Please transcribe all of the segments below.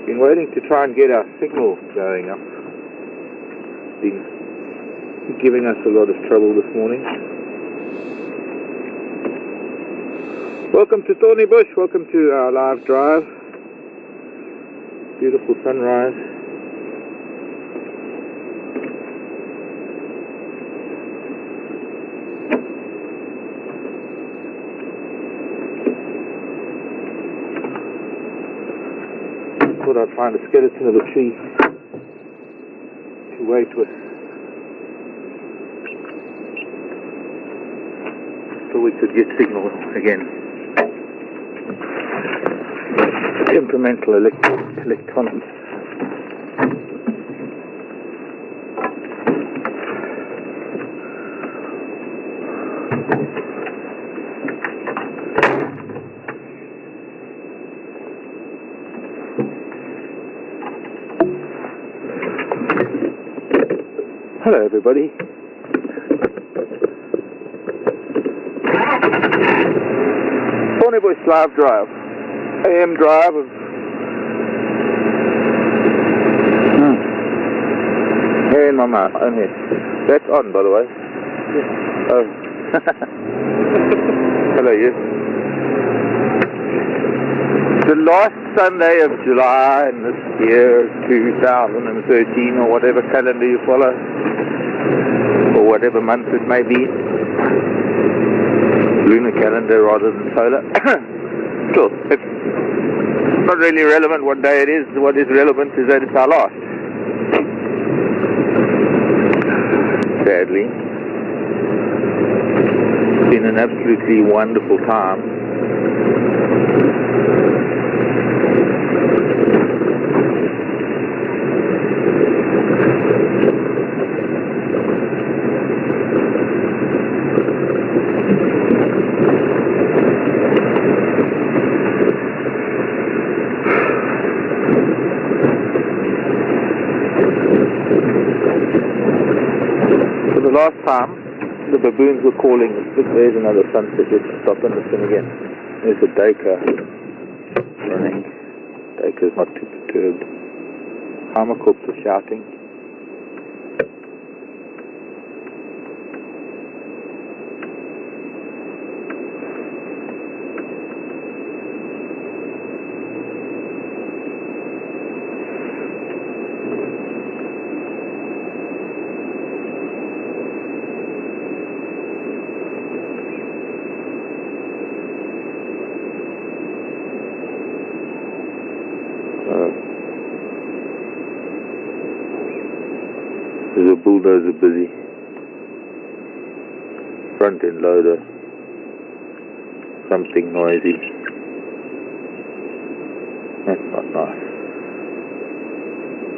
Been waiting to try and get our signal going up. Been giving us a lot of trouble this morning. Welcome to Thornybush, welcome to our live drive. Beautiful sunrise. Thought I'd find a skeleton of a tree to wait with. So we could get signal again. Temperamental electronics. Hello everybody. Thornybush live drive. AM drive of hair in my mouth. That's on, by the way. Oh. Hello you. The last Sunday of July in this year 2013 or whatever calendar you follow, or whatever month it may be. Lunar calendar rather than solar. Cool. It's not really relevant what day it is. What is relevant is that it's our last. Sadly. It's been an absolutely wonderful time. Last time, the baboons were calling. There's another sunset. Let's stop and listen again. There's a duiker running. Duiker's not too perturbed. Hamerkorps are shouting. There's a bulldozer busy. Front end loader. Something noisy. That's not nice.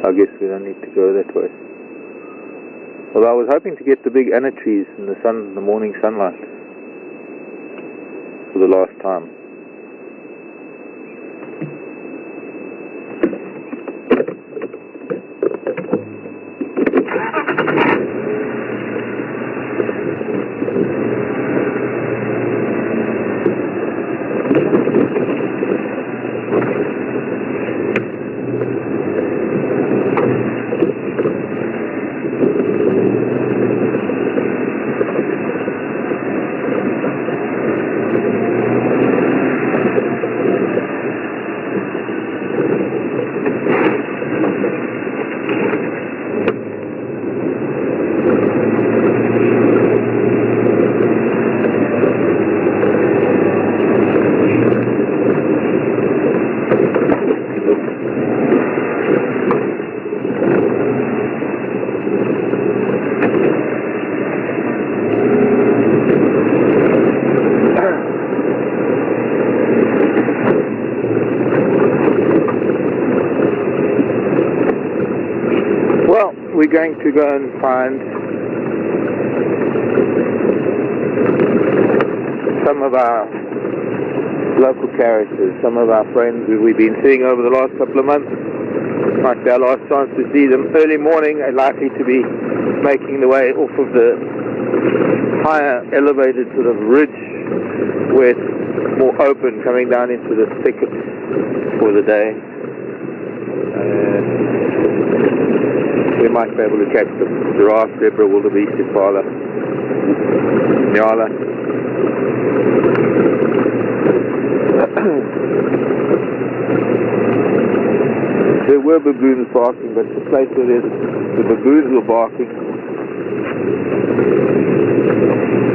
I guess we don't need to go that way. Well, I was hoping to get the big anna trees in the sun, the morning sunlight, for the last time. We're going to go and find some of our local characters, some of our friends who we've been seeing over the last couple of months. Might be our last chance to see them. Early morning are likely to be making the way off of the higher elevated sort of ridge where it's more open, coming down into the thicket for the day. We might be able to catch some giraffe, zebra, wildebeest, impala, nyala. There were baboons barking, but the place where the baboons were barking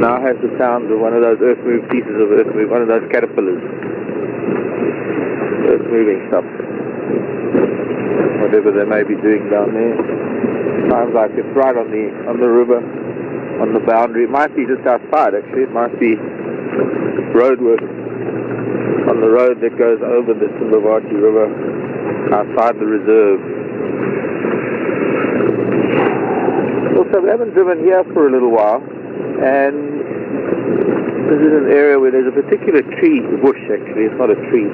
now has the sound of one of those pieces of earth move, one of those caterpillars, earth moving stuff, whatever they may be doing down there. Sounds like it's right on the river, on the boundary. It might be just outside actually. It might be roadwork on the road that goes over the Thornybush River outside the reserve. Also, we haven't driven here for a little while, and this is an area where there's a particular tree, bush actually, it's not a tree,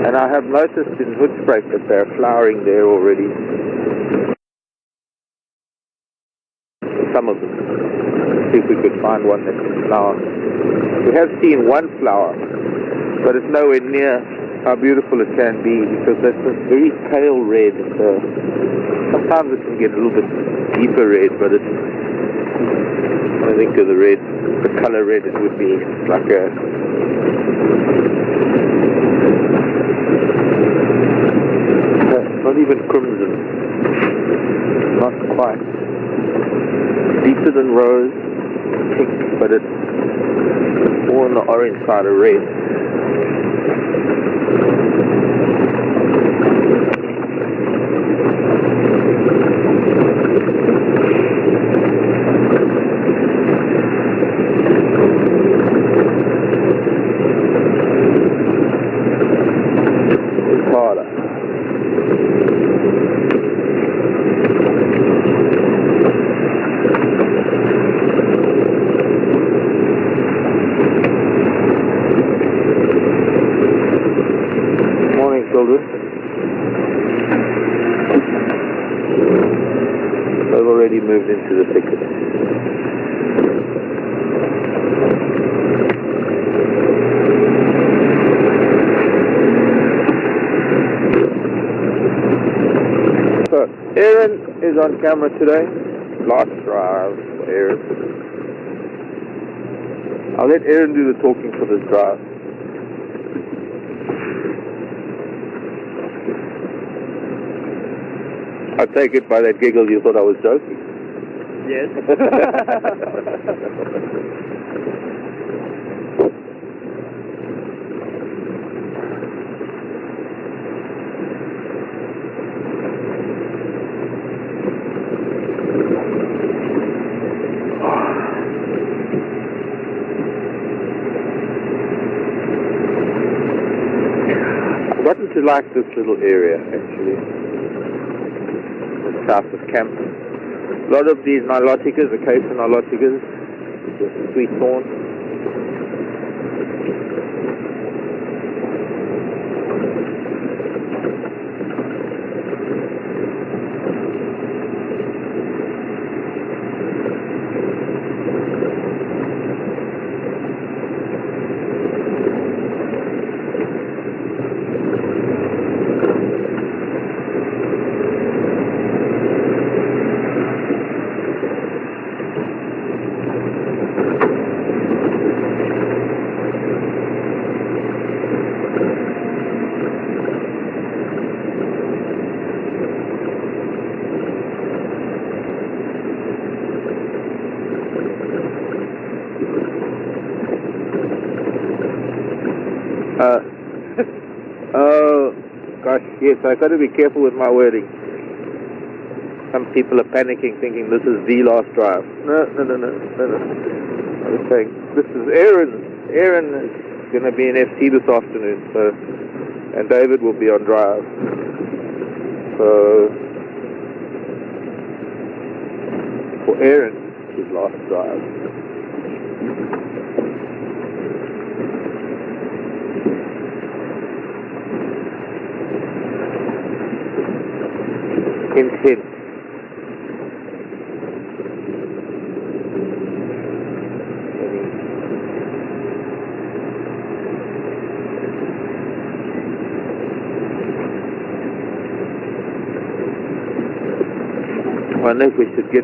and I have noticed in Hoedspruit that they're flowering there already. Some of them. See if we could find one that can flower. We have seen one flower, but it's nowhere near how beautiful it can be, because that's a very pale red. Sometimes it can get a little bit deeper red, but it's, when I think of the red, the color red it would be, it's like a not even crimson, not quite, deeper than rose, pink, but it's more on the orange side of red. They've already moved into the thicket. So, Aaron is on camera today. Last drive for Aaron. I'll let Aaron do the talking for this drive. I take it by that giggle you thought I was joking. Yes. I've gotten to like this little area actually. South of camp. A lot of these niloticas, acacia niloticas, with sweet thorn. Oh, gosh, yes, I've got to be careful with my wording. Some people are panicking, thinking this is the last drive. No. I was saying, this is Aaron. Aaron is going to be in FT this afternoon, so, and David will be on drive. So, for Aaron, his last drive. Hint. I wonder if we should get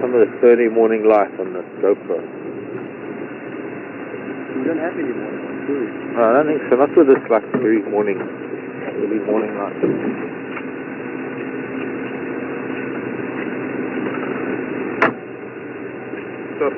some of the early morning light on the GoPro. You don't have any morning ones, do you? No, I don't think so. Not with this like early morning light. Stop.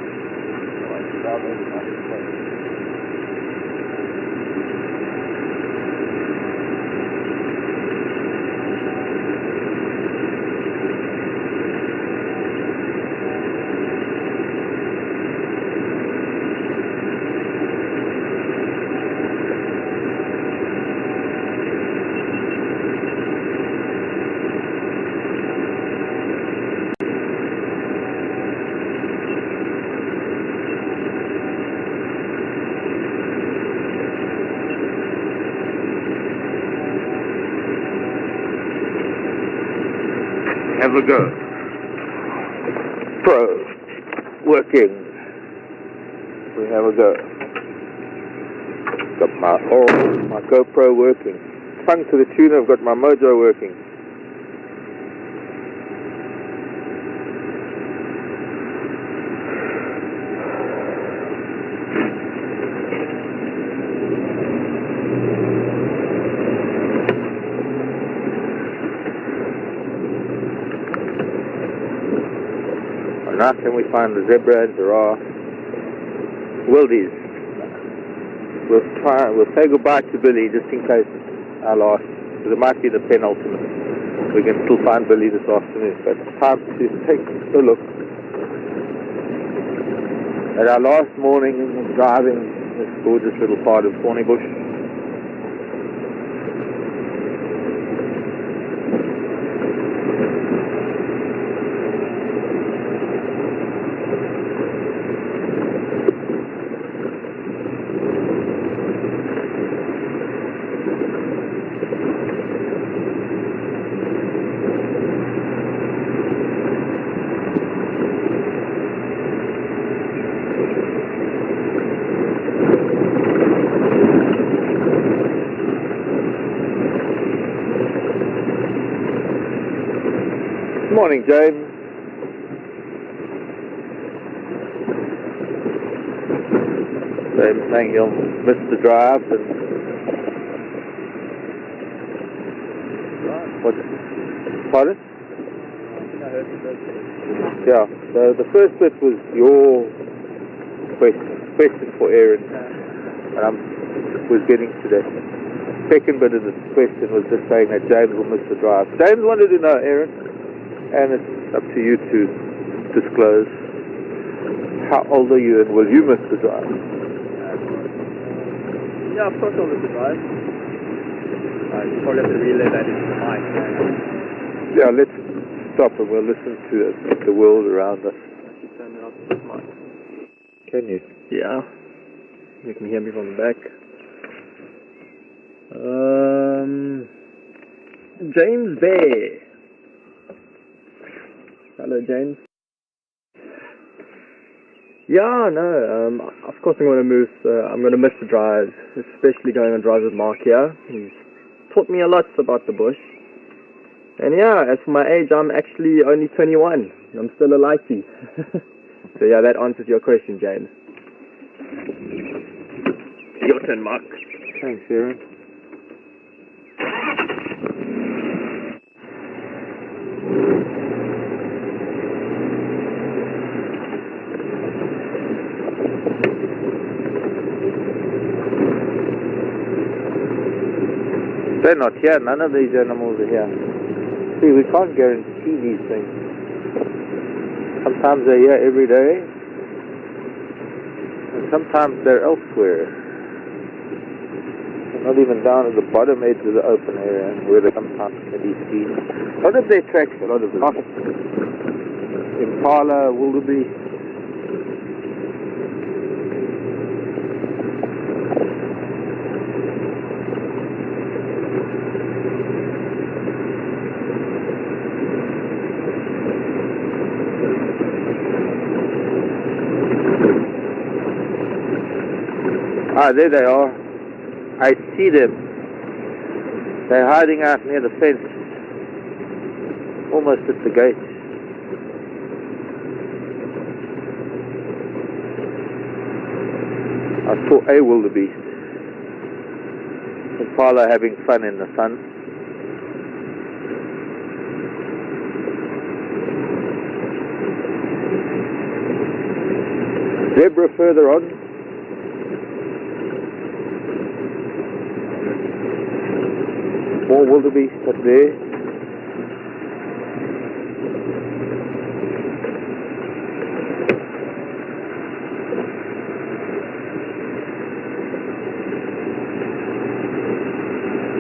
Have a go. Pro. Working. We have a go. Got my GoPro working. Sung to the tune, I've got my mojo working. Now can we find the zebra and giraffe? Wildies. We'll say goodbye to Billy just in case it's our last, because it might be the penultimate. We can still find Billy this afternoon, but it's time to take a look at our last morning driving this gorgeous little part of Thornybush. Morning, James. James saying he'll miss the drive and what? Pardon? Yeah. So the first bit was your question for Aaron, and I was getting to that. Second bit of the question was just saying that James will miss the drive. James wanted to know, Aaron, and it's up to you to disclose. How old are you and will you miss the drive? Yeah, of course I'll miss the drive. You probably have to relay that into the mic. Yeah, let's stop and we'll listen to the world around us. Turn it off this mic. Can you? Yeah. You can hear me from the back. James Bay. Hello, James. Yeah, no, of course I'm going to move, I'm going to miss the drives, especially going on drives with Mark here. He's taught me a lot about the bush. And yeah, as for my age, I'm actually only 21. I'm still a lighty. So yeah, that answers your question, James. Your turn, Mark. Thanks, Aaron. They're not here. None of these animals are here. See, we can't guarantee these things. Sometimes they're here every day, and sometimes they're elsewhere. They're not even down at the bottom edge of the open area where they sometimes can be seen. A lot of their tracks, a lot of them. Impala, wildebeest. Ah, there they are. I see them. They're hiding out near the fence. Almost at the gate. I saw a wildebeest. Impala having fun in the sun. Zebra further on. More wildebeest up there.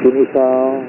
Guinea fowl.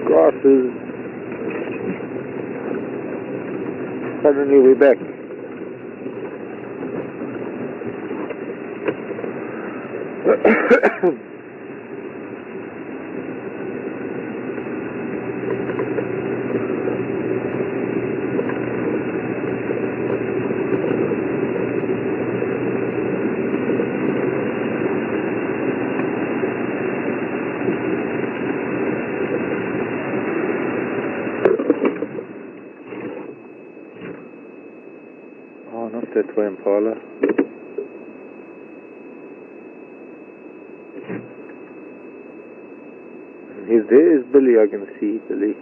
Grasses. Suddenly we're back. Oh, not that way, Impala. There is Billy, I can see Billy.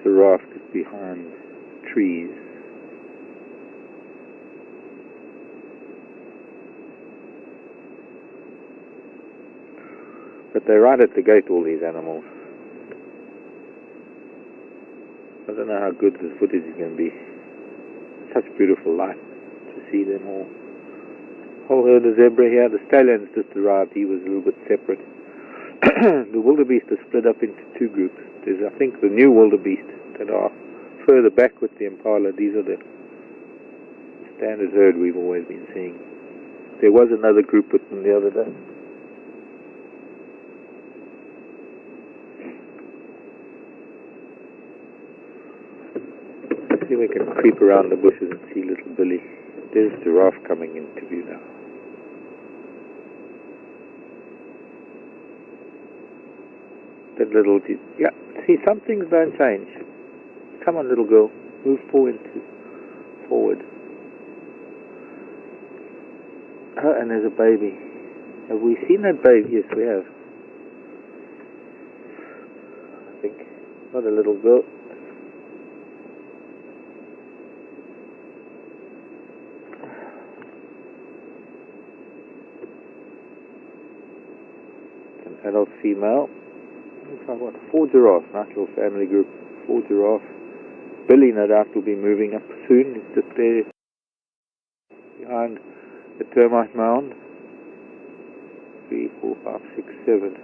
The raft is behind trees. But they're right at the gate, all these animals. I don't know how good the footage is going to be. Such beautiful light to see them all. Whole herd of zebra here. The stallion's just arrived. He was a little bit separate. The wildebeest are split up into two groups. There's, I think, the new wildebeest that are further back with the impala. These are the standard herd we've always been seeing. There was another group with them the other day. See if we can creep around the bushes and see little Billy. There's the giraffe coming into view now. That little, yeah, see, some things don't change. Come on, little girl, move forward. Oh, and there's a baby. Have we seen that baby? Yes, we have. I think, not a little girl. adult female. Looks like what, 4 giraffes, nice little family group, 4 giraffes. Billy no doubt will be moving up soon, he's just there behind the termite mound. 3, 4, 5, 6, 7.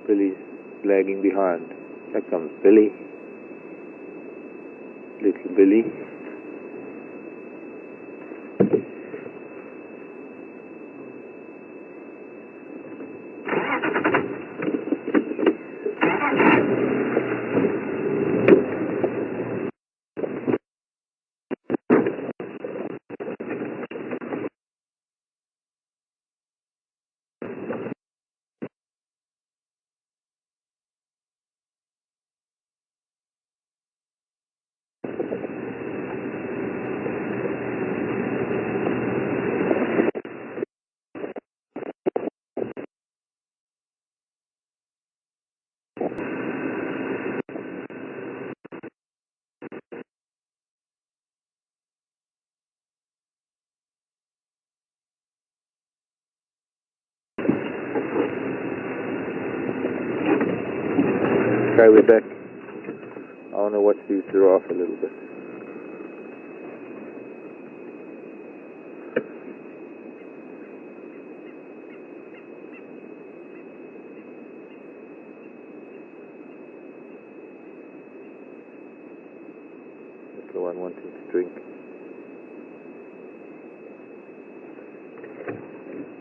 Billy's lagging behind. Here comes Billy. Little Billy. Okay, we're back. I want to watch these giraffes a little bit. That's the one wanting to drink.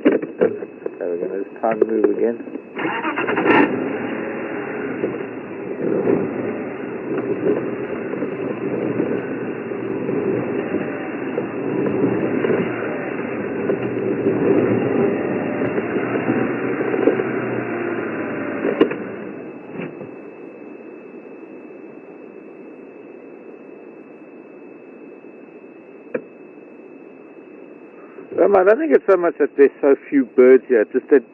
Okay, we're going to just time move again. I don't think it's so much that there's so few birds here, just that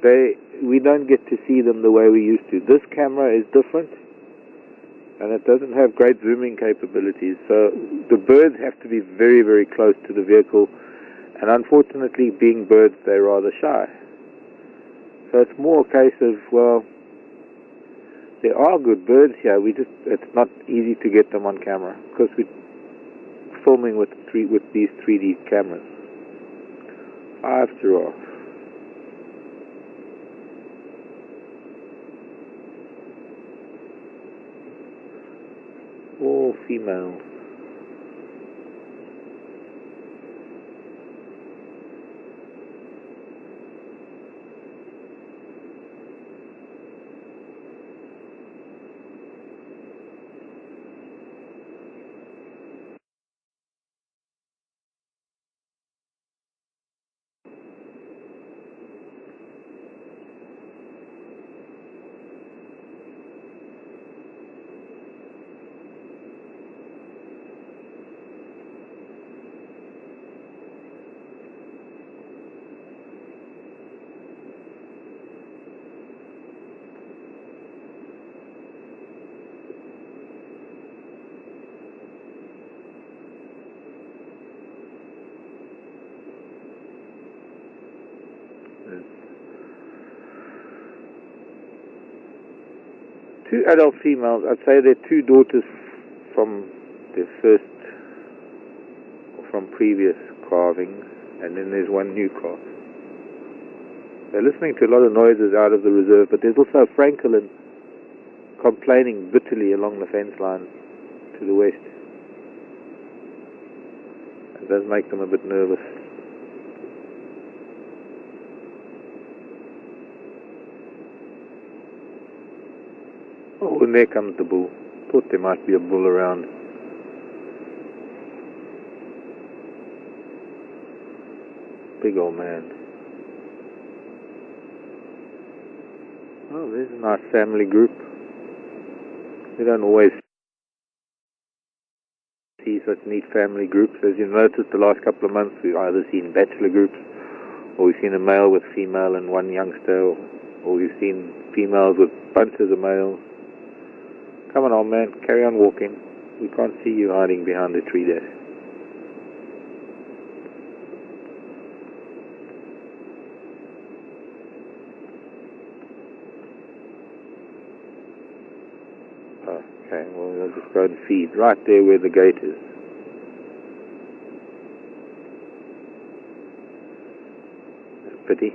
we don't get to see them the way we used to. This camera is different, and it doesn't have great zooming capabilities, so the birds have to be very, very close to the vehicle, and unfortunately, being birds, they're rather shy. So it's more a case of, well, there are good birds here, it's not easy to get them on camera, because we're filming with these 3D cameras. 5 giraffes. All females. Two adult females. I'd say they're 2 daughters from their first, or from previous calvings, and then there's 1 new calf. They're listening to a lot of noises out of the reserve, but there's also a francolin complaining bitterly along the fence line to the west. It does make them a bit nervous. Oh, and there comes the bull. Thought there might be a bull around. Big old man. Oh, there's a nice family group. We don't always see such neat family groups. As you've noticed, the last couple of months we've either seen bachelor groups, or we've seen a male with female and 1 youngster, or we've seen females with bunches of males. Come on, old man, carry on walking. We can't see you hiding behind the tree there. Okay, well, we'll just go and feed right there where the gate is. That's a pity.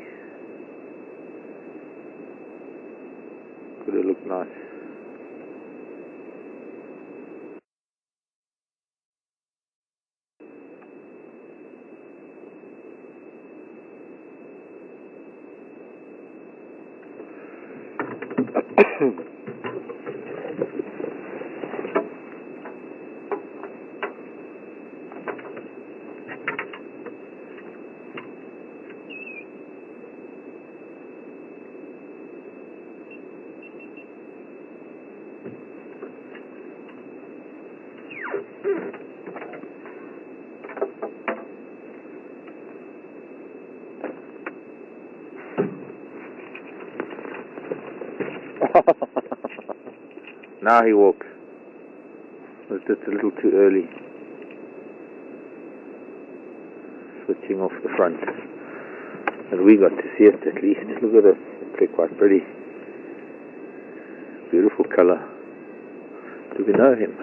Could have looked nice. Now he walks. It was just a little too early. Switching off the front. And we got to see it at least. Look at it. It's quite pretty. Beautiful color. Do we know him?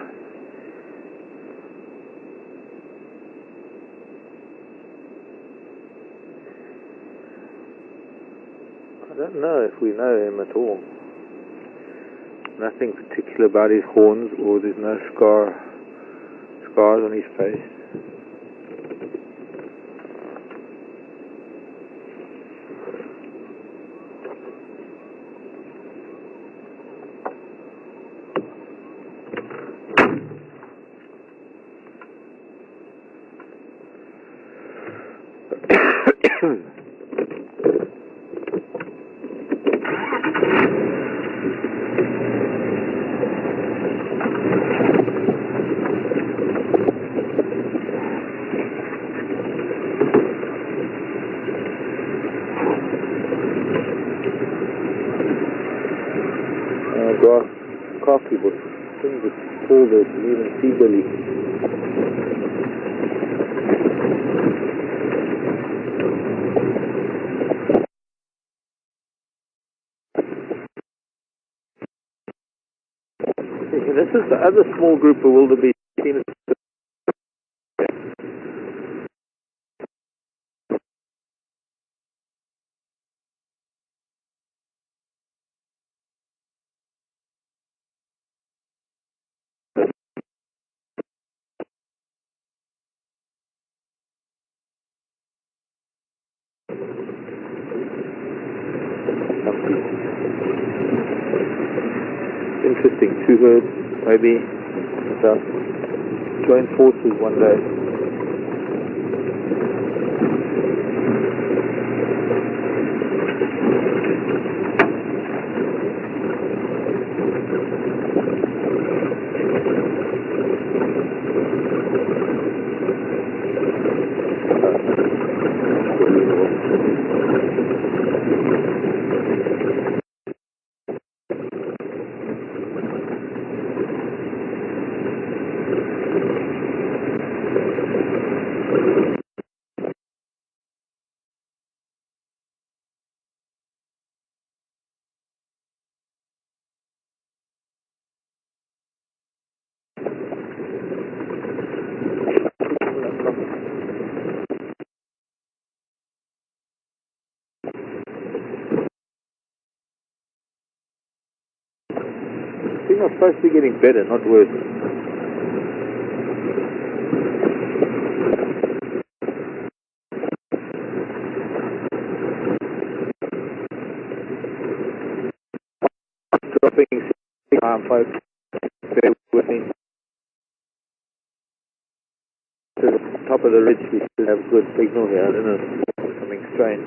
I don't know if we know him at all. Nothing particular about his horns, or there's no scars on his face. Grass, coffee bush, things that pull the even sea belly. This is the other small group of wildebeest. Interesting, two herds, maybe join forces one day. Things are supposed to be getting better, not worse. Dropping folks. Bear with me. To the top of the ridge, we still have good signal here. I don't know, something strange.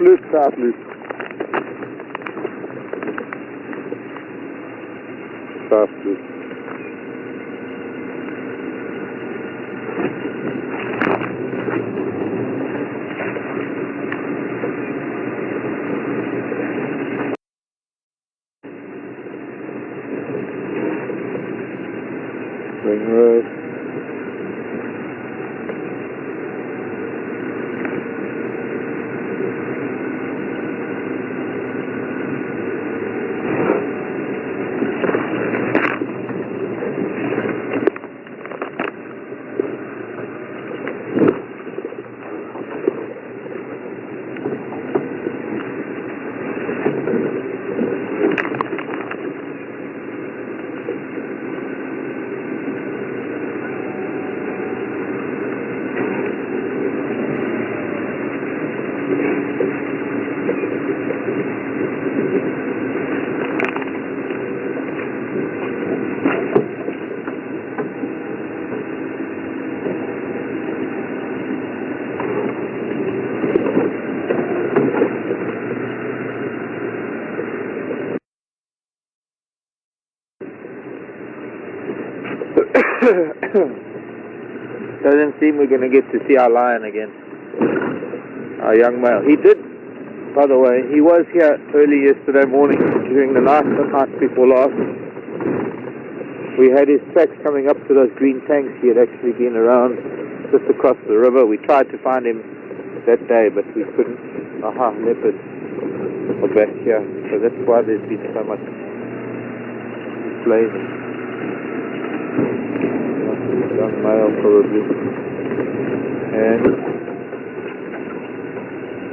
loop, south loop. South loop. Ring road. Doesn't seem we're going to get to see our lion again. Our young male. He did, by the way, he was here early yesterday morning during the night before last. We had his tracks coming up to those green tanks. He had actually been around just across the river. We tried to find him that day, but we couldn't. Aha, leopard are back here. So that's why there's been so much display. Young male probably, and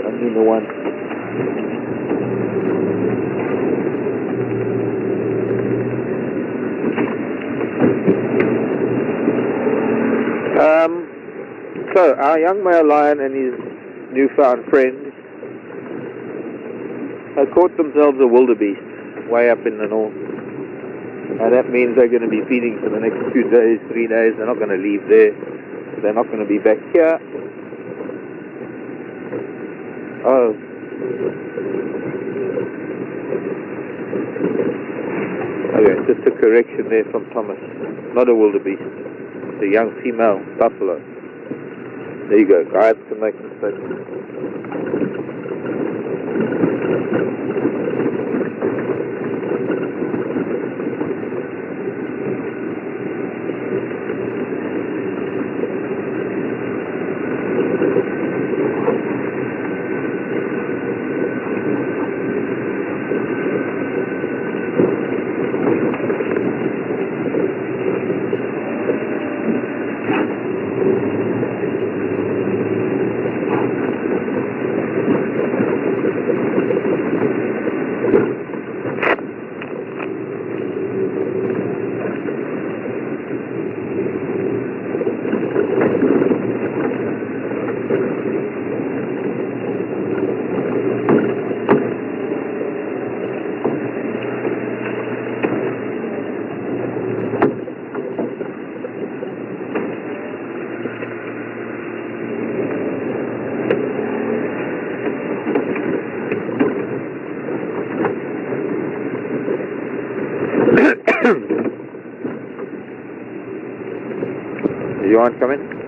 only the one. So our young male lion and his newfound friend have caught themselves a wildebeest way up in the north. And that means they're going to be feeding for the next 2 days, 3 days. They're not going to leave there. They're not going to be back here. Oh. Okay, just a correction there from Thomas. Not a wildebeest. It's a young female buffalo. There you go. Guides can make mistakes. You want to come in?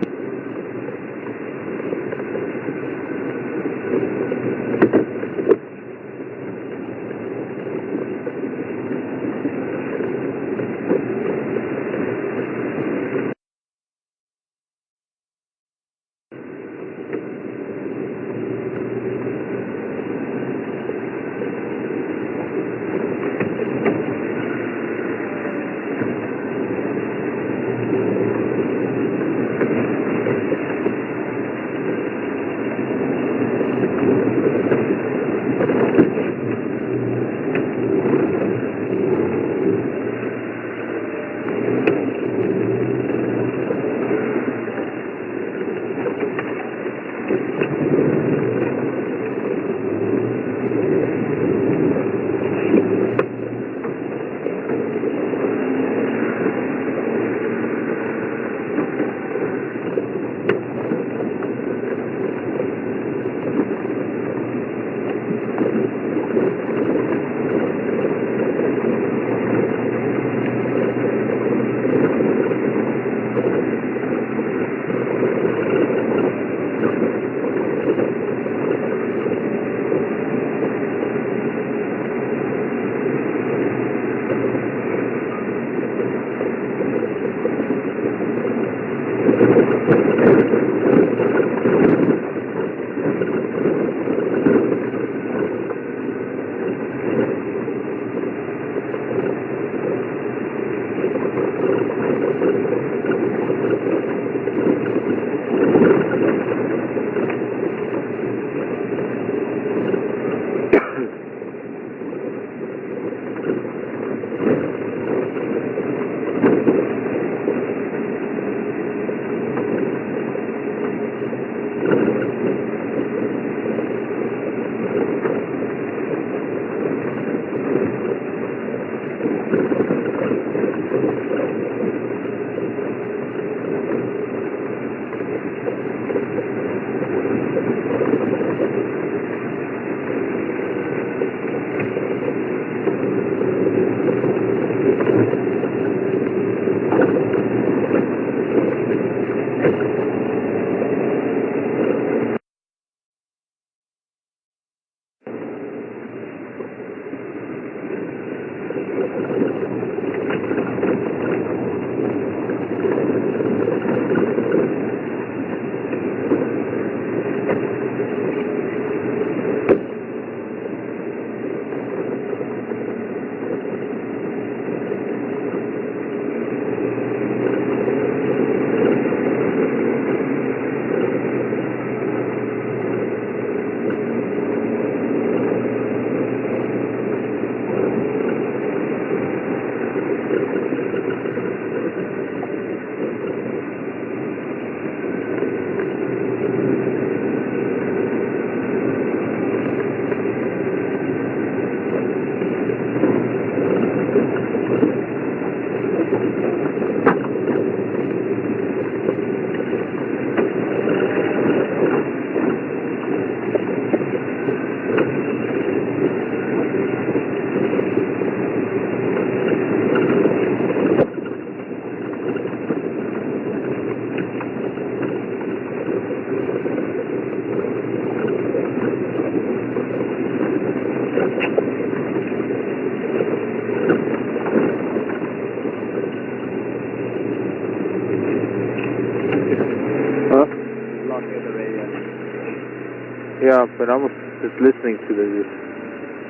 Yeah, but I'm just listening to the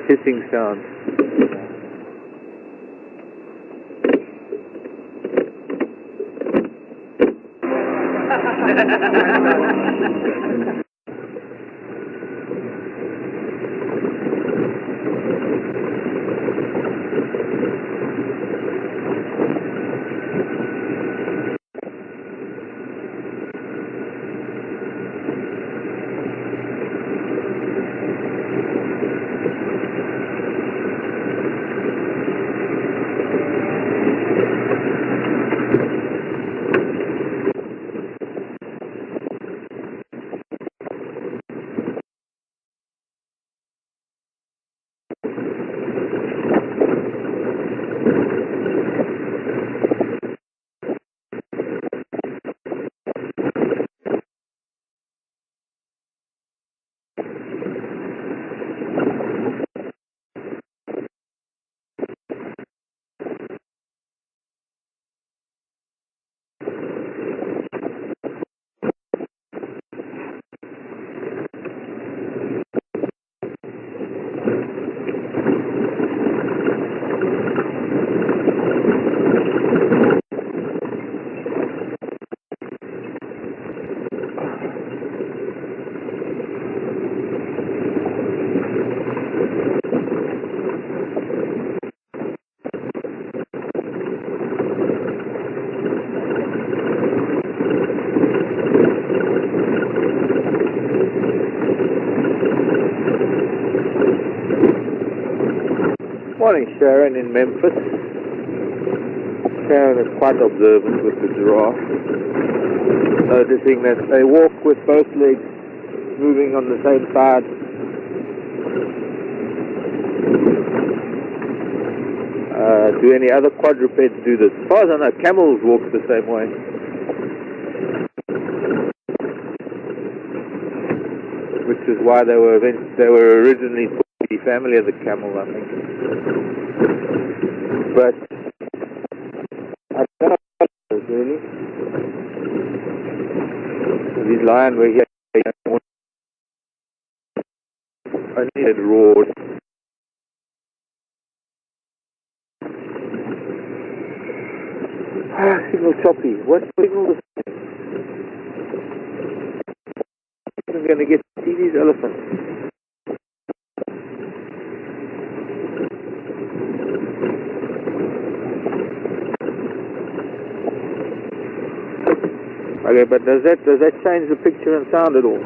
hissing sound. Morning, Sharon in Memphis. Sharon is quite observant with the giraffe, noticing that they walk with both legs moving on the same side. Do any other quadrupeds do this? As far as I know, camels walk the same way. Which is why they were originally thought to be family of the camel, I think. But I don't know really. These lions were here. Only had roared. Signal choppy. What signal is this? I'm going to get to see these elephants. Okay, but does that change the picture and sound at all?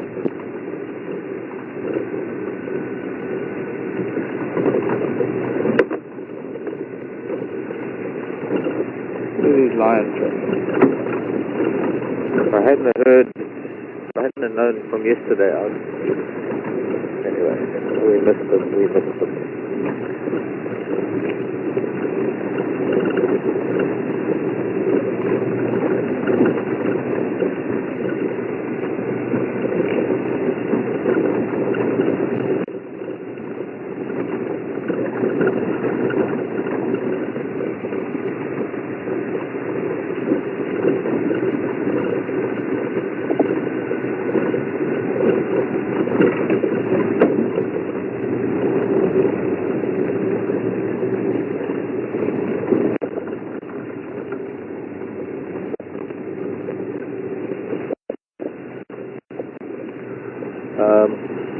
these lion tracks. If I hadn't known from yesterday, anyway, we missed them.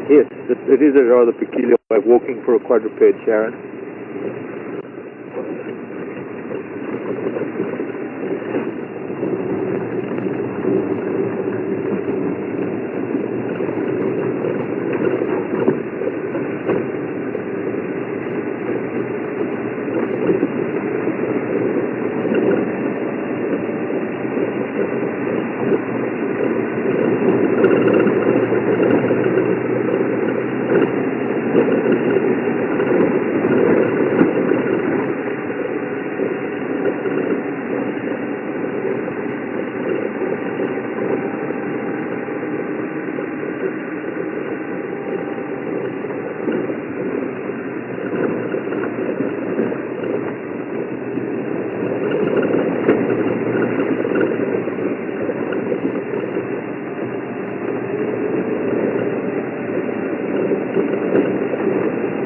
Yes, it is a rather peculiar way of walking for a quadruped, Sharon.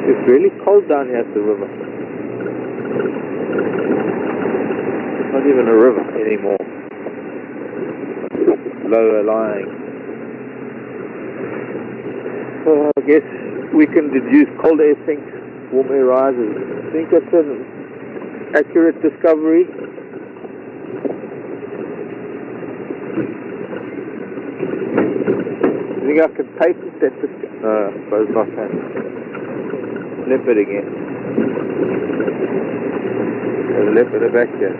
It's really cold down here at the river. It's not even a river anymore. It's lower lying. So I guess we can deduce cold air sinks, warm air rises. I think that's an accurate discovery. I think I can patent that discovery. No, I suppose not. Leopard again. There's a leopard at the back here.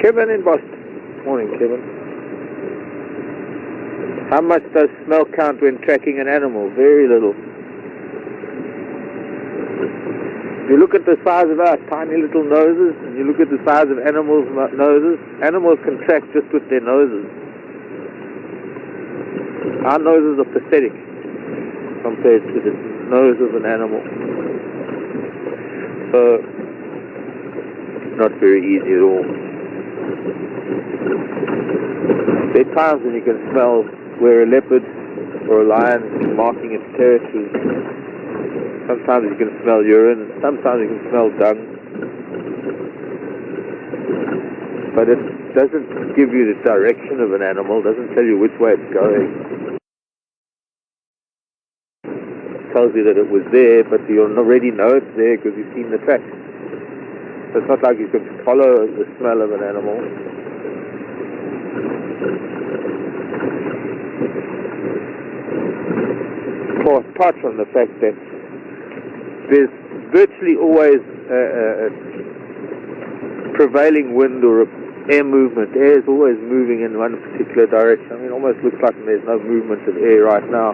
Kevin in Boston. Morning, Kevin. How much does smell count when tracking an animal? Very little. You look at the size of our tiny little noses, and you look at the size of animals' noses. Animals can track just with their noses. Our noses are pathetic compared to the nose of an animal. So, not very easy at all. There are times when you can smell where a leopard or a lion is marking its territory. Sometimes you can smell urine, and sometimes you can smell dung. But it doesn't give you the direction of an animal, doesn't tell you which way it's going. It tells you that it was there, but you already know it's there because you've seen the tracks. So it's not like you can follow the smell of an animal. Apart from the fact that there's virtually always prevailing wind or air movement. Air is always moving in one particular direction. I mean, it almost looks like there's no movement of air right now.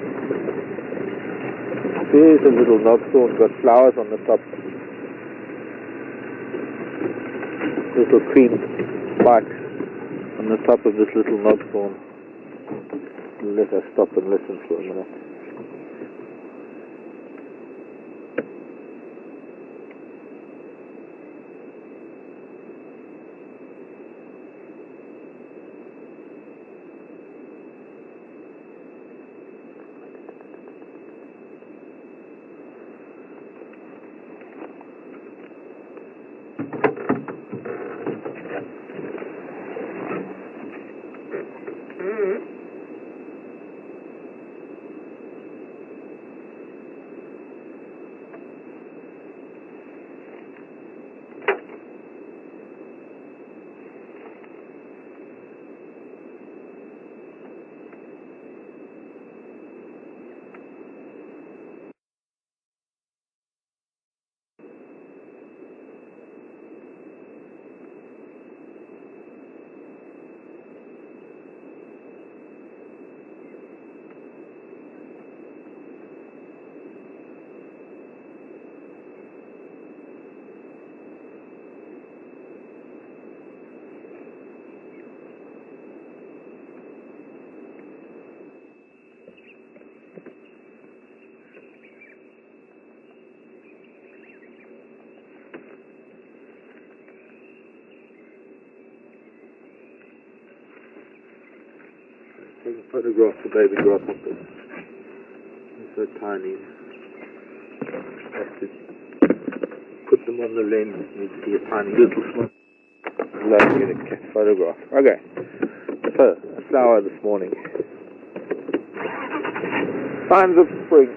There's a little knobthorn, got flowers on the top. Little cream spikes on the top of this little knobthorn. Let us stop and listen for a minute. Take a photograph of baby grasshoppers. They're so tiny. Have to put them on the lens. You need to see a tiny little small. Allowing you to catch photograph. Okay. So, a flower this morning. Signs of spring.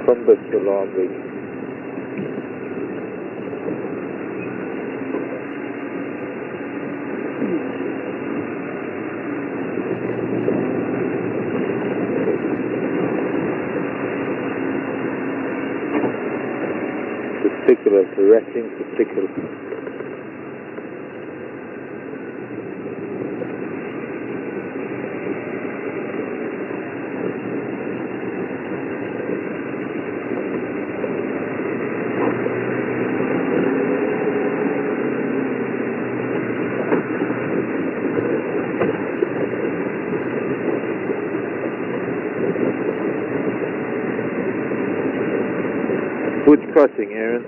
Thornybush alarm ring. Particular, the rattling particular. Which crossing, Aaron?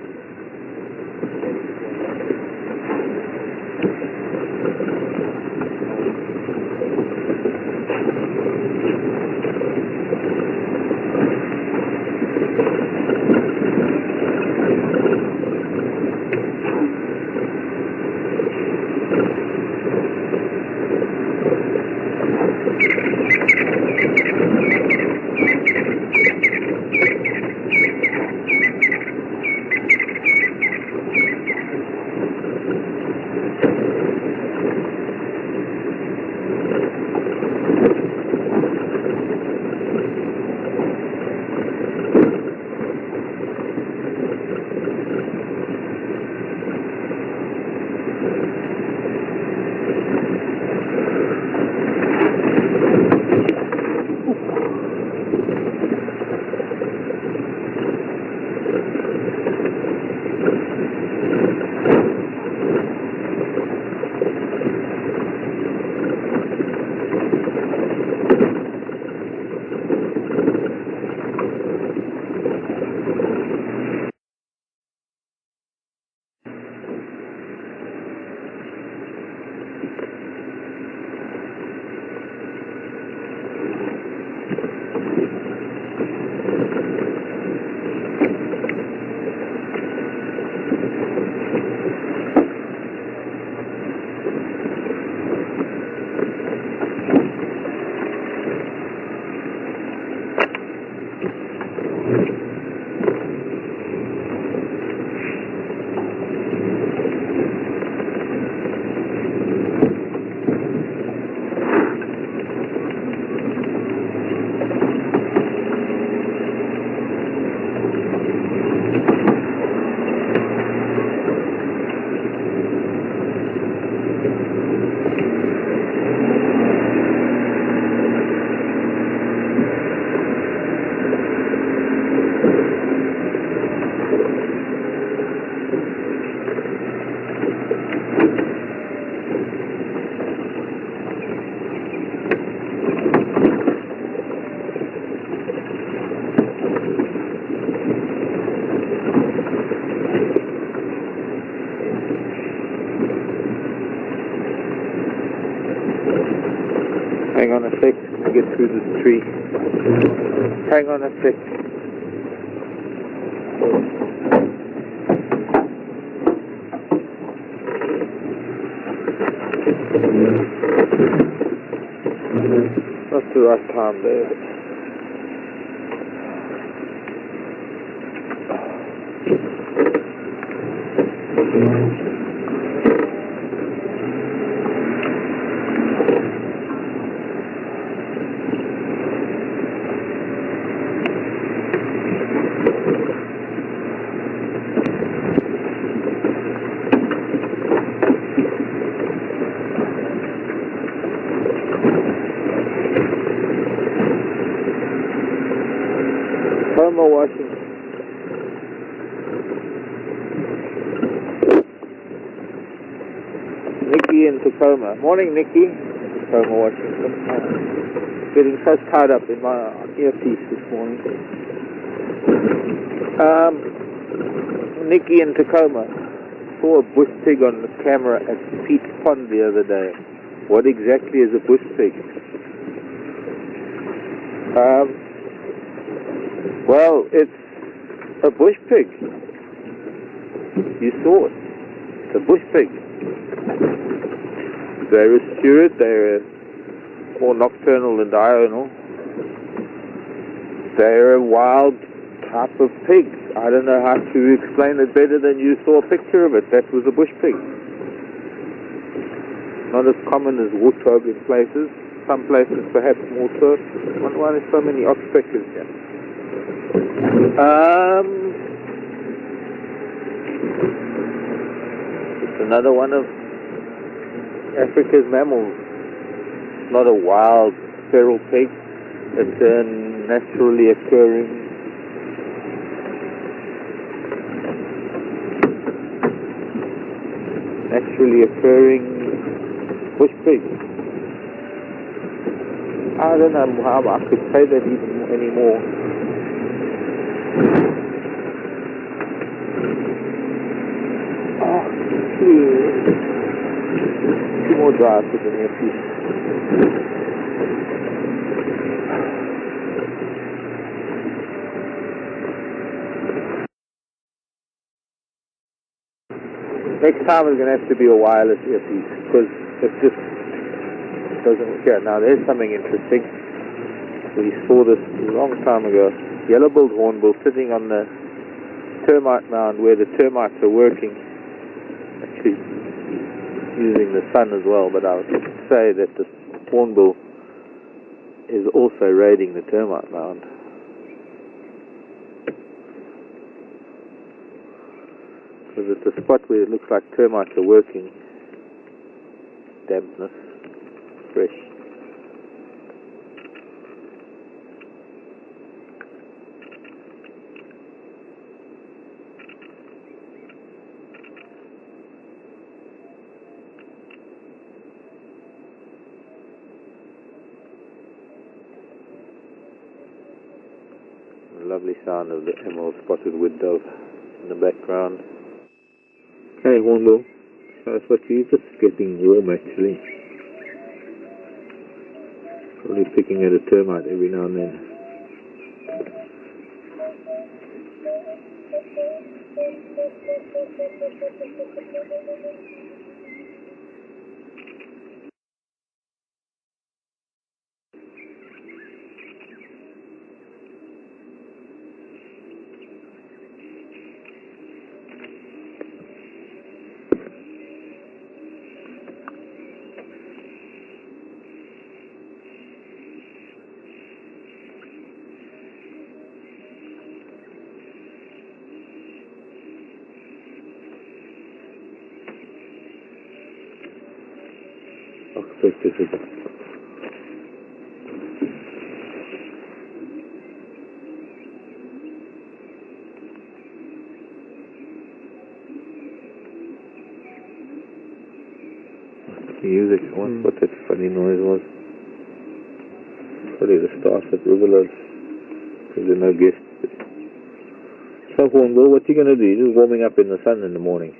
Hang on a sec to get through this tree. Hang on a sec. Not the right time there. Washing. Nikki in Tacoma. Morning, Nikki. Tacoma, Washington. Getting so tied up in my earpiece this morning. Nikki in Tacoma. Saw a bush pig on the camera at Pete's Pond the other day. What exactly is a bush pig? Well, it's a bush pig. You saw it. It's a bush pig. They're a steward. They're more nocturnal than diurnal. They're a wild type of pig. I don't know how to explain it better than you saw a picture of it. That was a bush pig. Not as common as warthog in places. Some places perhaps more so. I wonder why there's so many oxpeckers here. It's another one of Africa's mammals. Not a wild feral pig. It's a naturally occurring bush pig. I don't know how I could say that even anymore. Two more drives to the near future. Next time is going to have to be a wireless earpiece because it just doesn't care. Now there's something interesting. We saw this a long time ago. Yellow-billed hornbill sitting on the termite mound where the termites are working. Actually using the sun as well, but I would say that the hornbill is also raiding the termite mound. Because it's a spot where it looks like termites are working. Dampness, fresh. A lovely sound of the emerald spotted wood dove in the background. Hey hornbill, show us what you're just getting warm actually. Probably picking at a termite every now and then. Use it once, what that funny noise was. Probably the staff at Riverlands, because there are no guests. So hornbill, what are you going to do? You're just warming up in the sun in the morning.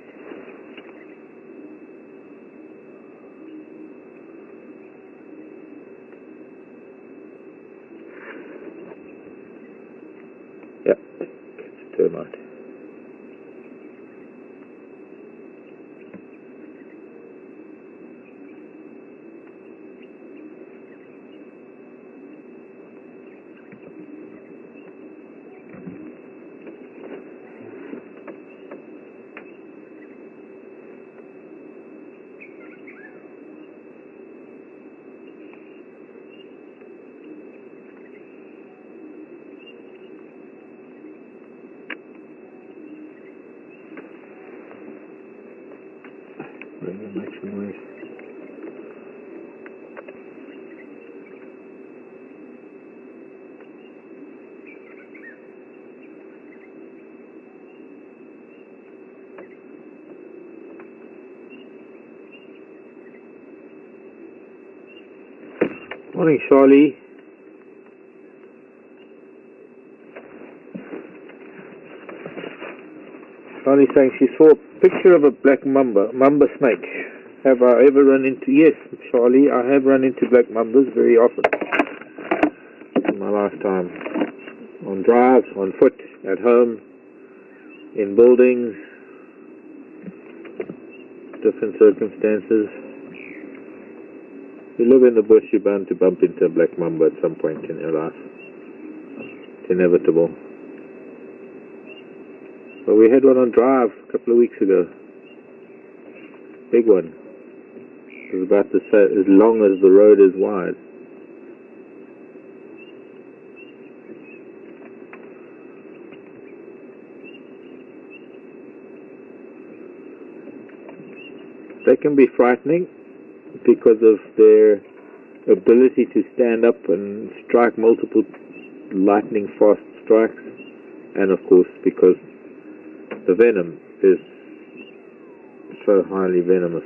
It makes a noise. Morning, Charlie. Charlie saying she saw a picture of a black mamba snake. Have I ever run into? Yes, Charlie, I have run into black mambas very often in my lifetime. On drives, on foot, at home, in buildings, different circumstances. You live in the bush, you're bound to bump into a black mamba at some point in your life. It's inevitable. But we had one on drive a couple of weeks ago. Big one. It was about as long as the road is wide. They can be frightening because of their ability to stand up and strike multiple lightning fast strikes, and of course because the venom is so highly venomous.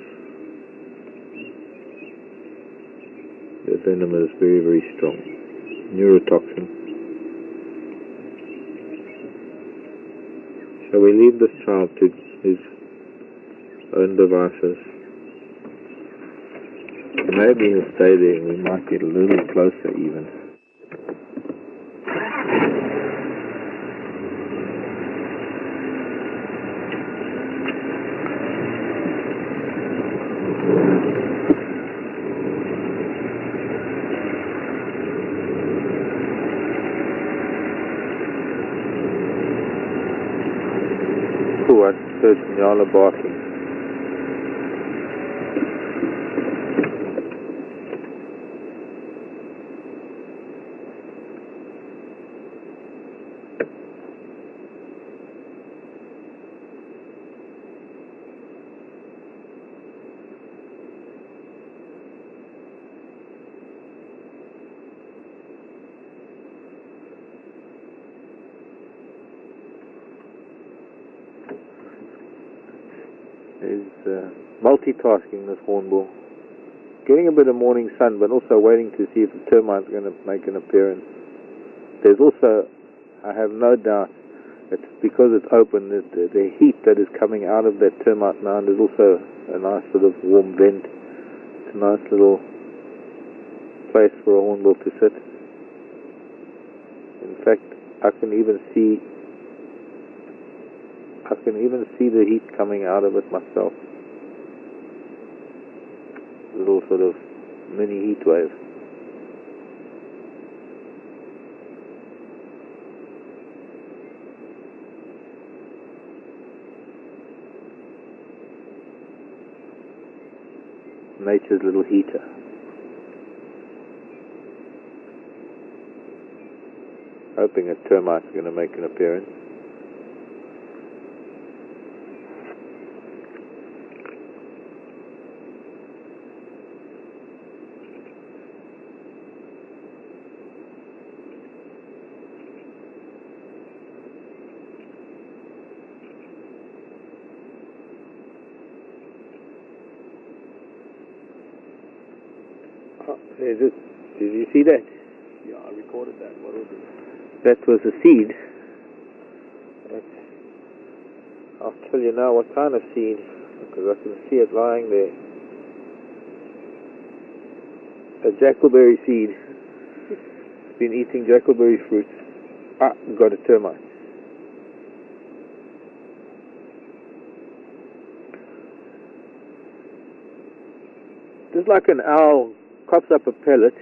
The venom is very, very strong. Neurotoxin. Shall we leave this child to his own devices? Maybe he'll stay there and we might get a little closer even. Oh, I heard Nyala barking. Is multitasking, this hornbill. Getting a bit of morning sun, but also waiting to see if the termite's going to make an appearance. There's also, I have no doubt, it's because it's open, the heat that is coming out of that termite mound is also a nice sort of warm vent. It's a nice little place for a hornbill to sit. In fact, I can even see the heat coming out of it myself. A little sort of mini heat wave. Nature's little heater. Hoping a termite's going to make an appearance. Is it? Did you see that? Yeah, I recorded that. What was it? That was a seed. I'll tell you now what kind of seed, because I can see it lying there. A jackleberry seed. It's been eating jackleberry fruit. Got a termite. Just like an owl coughs up a pellet.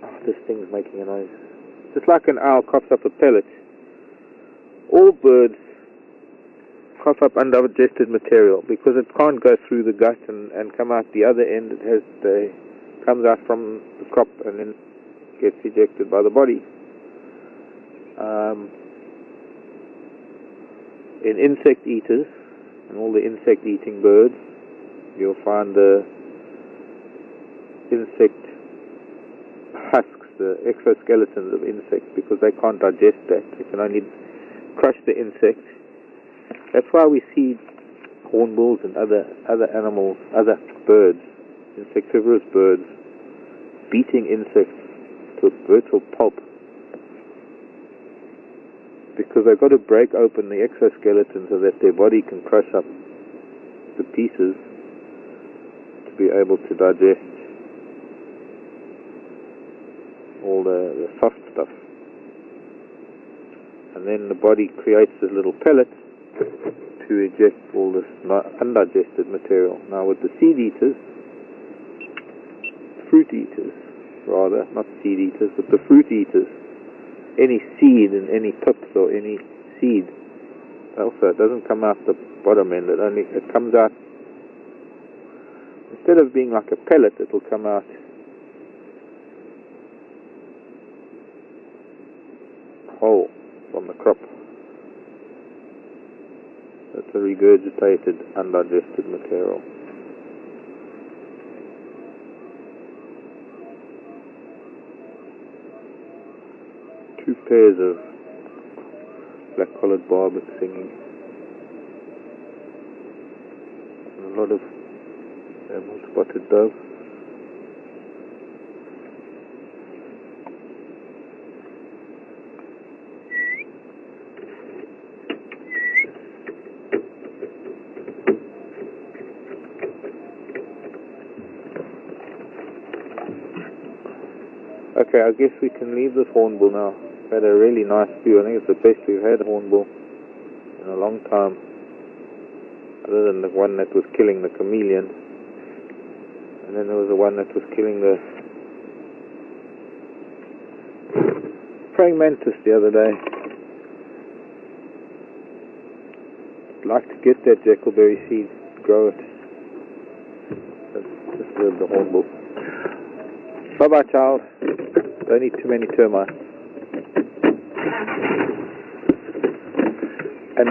Oh, this thing's making a noise. Just like an owl coughs up a pellet, all birds cough up undigested material because it can't go through the gut and come out the other end. It comes out from the crop and then gets ejected by the body. In insect eaters and all the insect eating birds, you'll find the insect husks, the exoskeletons of insects, because they can't digest that. They can only crush the insect. That's why we see hornbills and other animals, other birds, insectivorous birds, beating insects to a virtual pulp, because they've got to break open the exoskeleton so that their body can crush up the pieces to be able to digest all the soft stuff. And then the body creates this little pellet to eject all this undigested material. Now with the seed eaters, fruit eaters rather, not seed eaters, but the fruit eaters, any seed and any pips or any seed, also it doesn't come out the bottom end, it comes out, instead of being like a pellet, it will come out whole from the crop. It's a regurgitated, undigested material. Two pairs of black-collared barbets singing. And a lot of spotted dove. Okay, I guess we can leave this hornbill now. We've had a really nice view. I think it's the best we've had hornbill in a long time, other than the one that was killing the chameleon, and then there was the one that was killing the praying mantis the other day. I'd like to get that jackalberry seed, grow it. That's just the hornbill. Bye-bye, child. Don't eat too many termites. And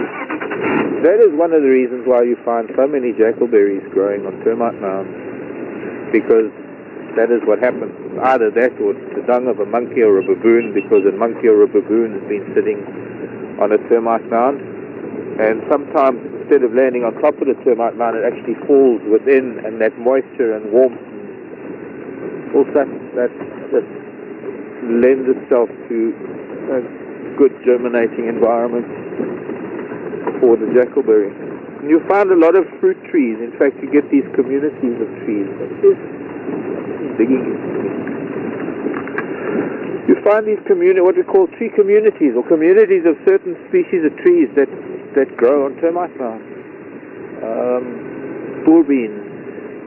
that is one of the reasons why you find so many jackalberries growing on termite mounds, because that is what happens. Either that or it's the dung of a monkey or a baboon, because a monkey or a baboon has been sitting on a termite mound, and sometimes instead of landing on top of the termite mound, it actually falls within, and that moisture and warmth also that just lends itself to a good germinating environment for the jackalberry. And you find a lot of fruit trees. In fact, you get these communities of trees. You find these what we call tree communities, or communities of certain species of trees that grow on termite mounds. Bullbeans,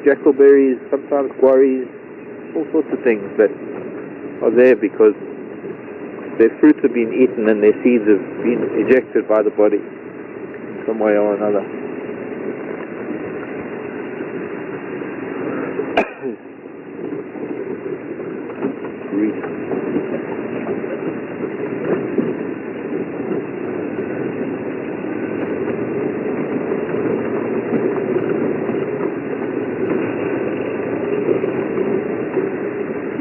jackalberries, sometimes quarries, all sorts of things that are there because their fruits have been eaten and their seeds have been ejected by the body in some way or another.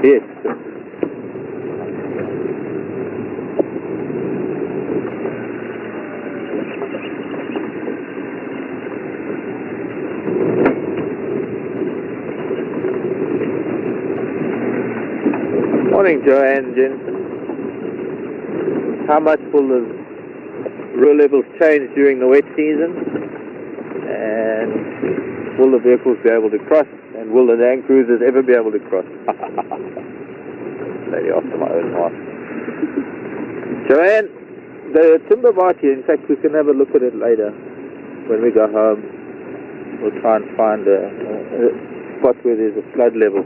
Yes. Morning, Joanne Jensen. How much will the river levels change during the wet season? And will the vehicles be able to cross? And will the land cruisers ever be able to cross? Lady after my own heart. Joanne, the timber market, in fact, we can have a look at it later when we go home. We'll try and find a spot where there's a flood level.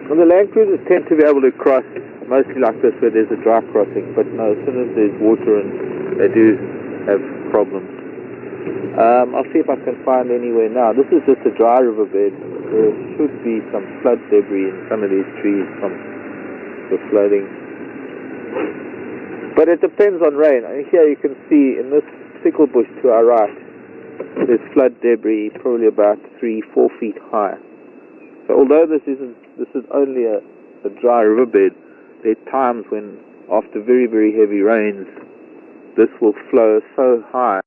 Well, the land cruisers tend to be able to cross mostly like this where there's a dry crossing, but no, as soon as there's water and they do have problems. I'll see if I can find anywhere now. This is just a dry riverbed. There should be some flood debris in some of these trees from the flooding. But it depends on rain. Here you can see in this thickle bush to our right, there's flood debris probably about 3-4 feet high. So although this is only a dry riverbed, there are times when after very, very heavy rains this will flow so high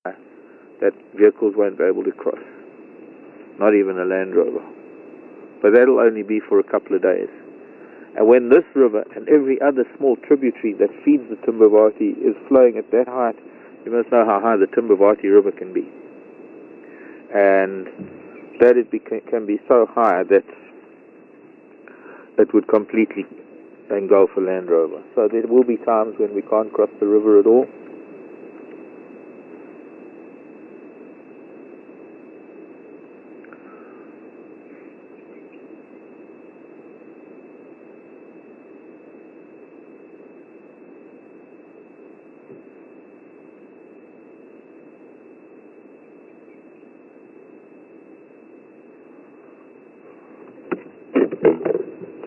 that vehicles won't be able to cross, not even a Land Rover. But that'll only be for a couple of days. And when this river and every other small tributary that feeds the Timbavati is flowing at that height, you must know how high the Timbavati River can be. And that can be so high that it would completely engulf a Land Rover. So there will be times when we can't cross the river at all.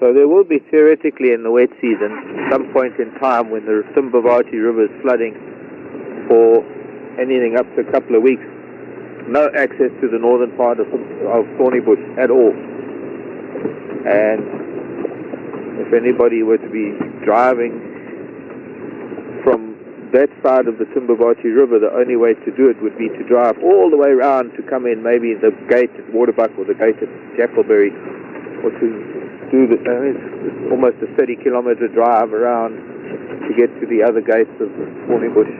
So there will be theoretically in the wet season some point in time when the Timbavati River is flooding for anything up to a couple of weeks. No access to the northern part of Thornybush at all. And if anybody were to be driving from that side of the Timbavati River, the only way to do it would be to drive all the way around to come in maybe the gate at Waterbuck or the gate at Jackalberry, or to do the, it's almost a 30-kilometer drive around to get to the other gates of Thornybush.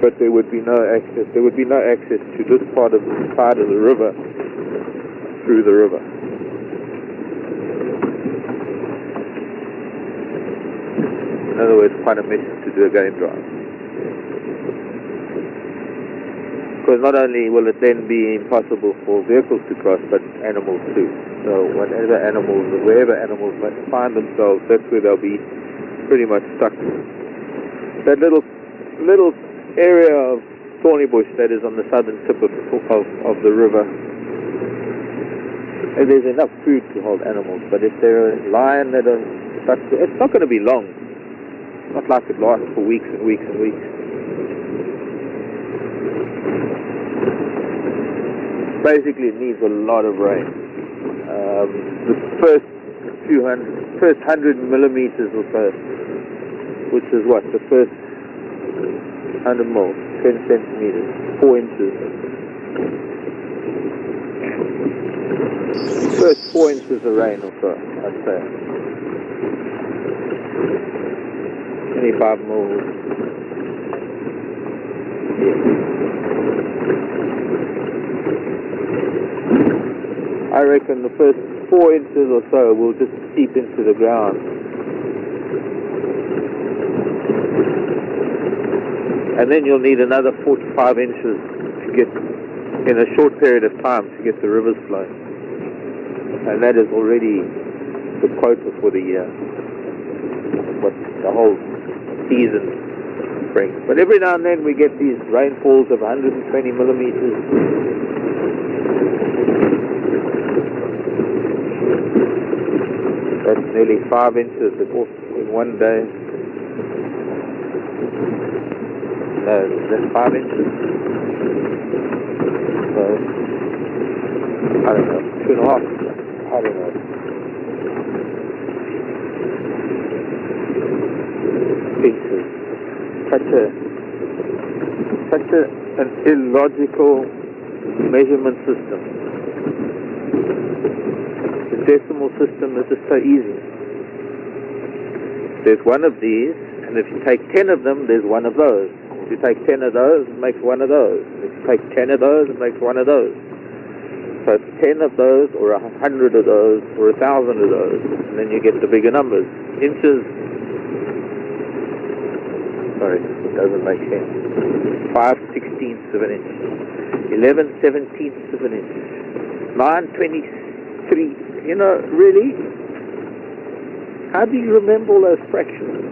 But there would be no access. There would be no access to this part of the side of the river through the river. In other words, quite a mess to do a game drive. Because not only will it then be impossible for vehicles to cross, but animals too. So wherever animals might find themselves, that's where they'll be pretty much stuck. That little area of Thornybush that is on the southern tip of the river, and there's enough food to hold animals. But if they're a lion that are stuck to, it's not going to be long. It's not like it lasts for weeks and weeks and weeks. Basically, it needs a lot of rain. The first 100 millimeters or so, which is what? The first 100 mil, 10 centimeters, 4 inches. First 4 inches of rain or so, I'd say. 25 mils. Yeah. I reckon the first 4 inches or so will just seep into the ground. And then you'll need another 4 to 5 inches to get, in a short period of time, to get the rivers flowing. And that is already the quota for the year, what the whole season brings. But every now and then we get these rainfalls of 120 millimeters. That's nearly 5 inches in one day. No, that's 5 inches. So, I don't know, 2.5. I don't know. Inches. Such an illogical measurement system. The decimal system is just so easy. There's one of these, and if you take 10 of them, there's one of those. If you take 10 of those, it makes one of those. If you take 10 of those, it makes one of those. So it's 10 of those, or 100 of those, or 1,000 of those, and then you get the bigger numbers. Inches. Sorry, it doesn't make sense. 5/16ths of an inch. 11/17ths of an inch. 9/23. You know, really? How do you remember all those fractions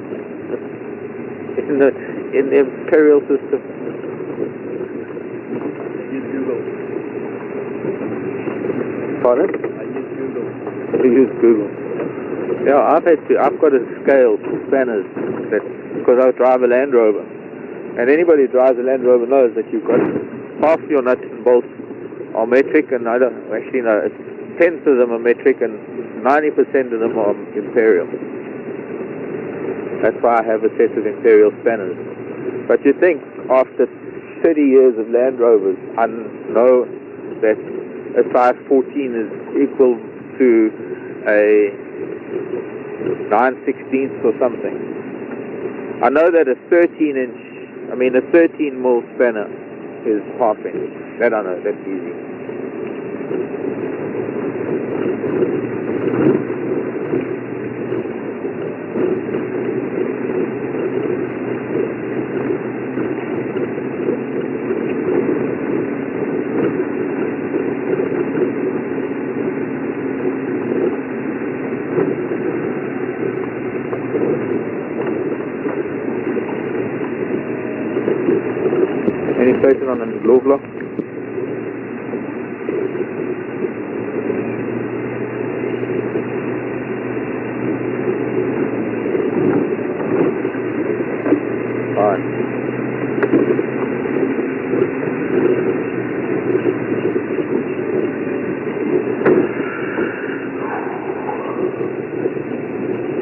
in the imperial system? I use Google. Pardon? I use Google. You use Google. Yeah, I've got a scale, spanners. that, because I drive a Land Rover, and anybody who drives a Land Rover knows that you've got half your nuts and bolts are metric, and I don't actually know, tenths of them are metric, and 90% of them are imperial. That's why I have a set of imperial spanners. But you think after 30 years of Land Rovers, I know that a size 14 is equal to a 9/16 or something. I know that a 13 mil spanner is half inch. That I know, that's easy. Any question on the low block? Fine.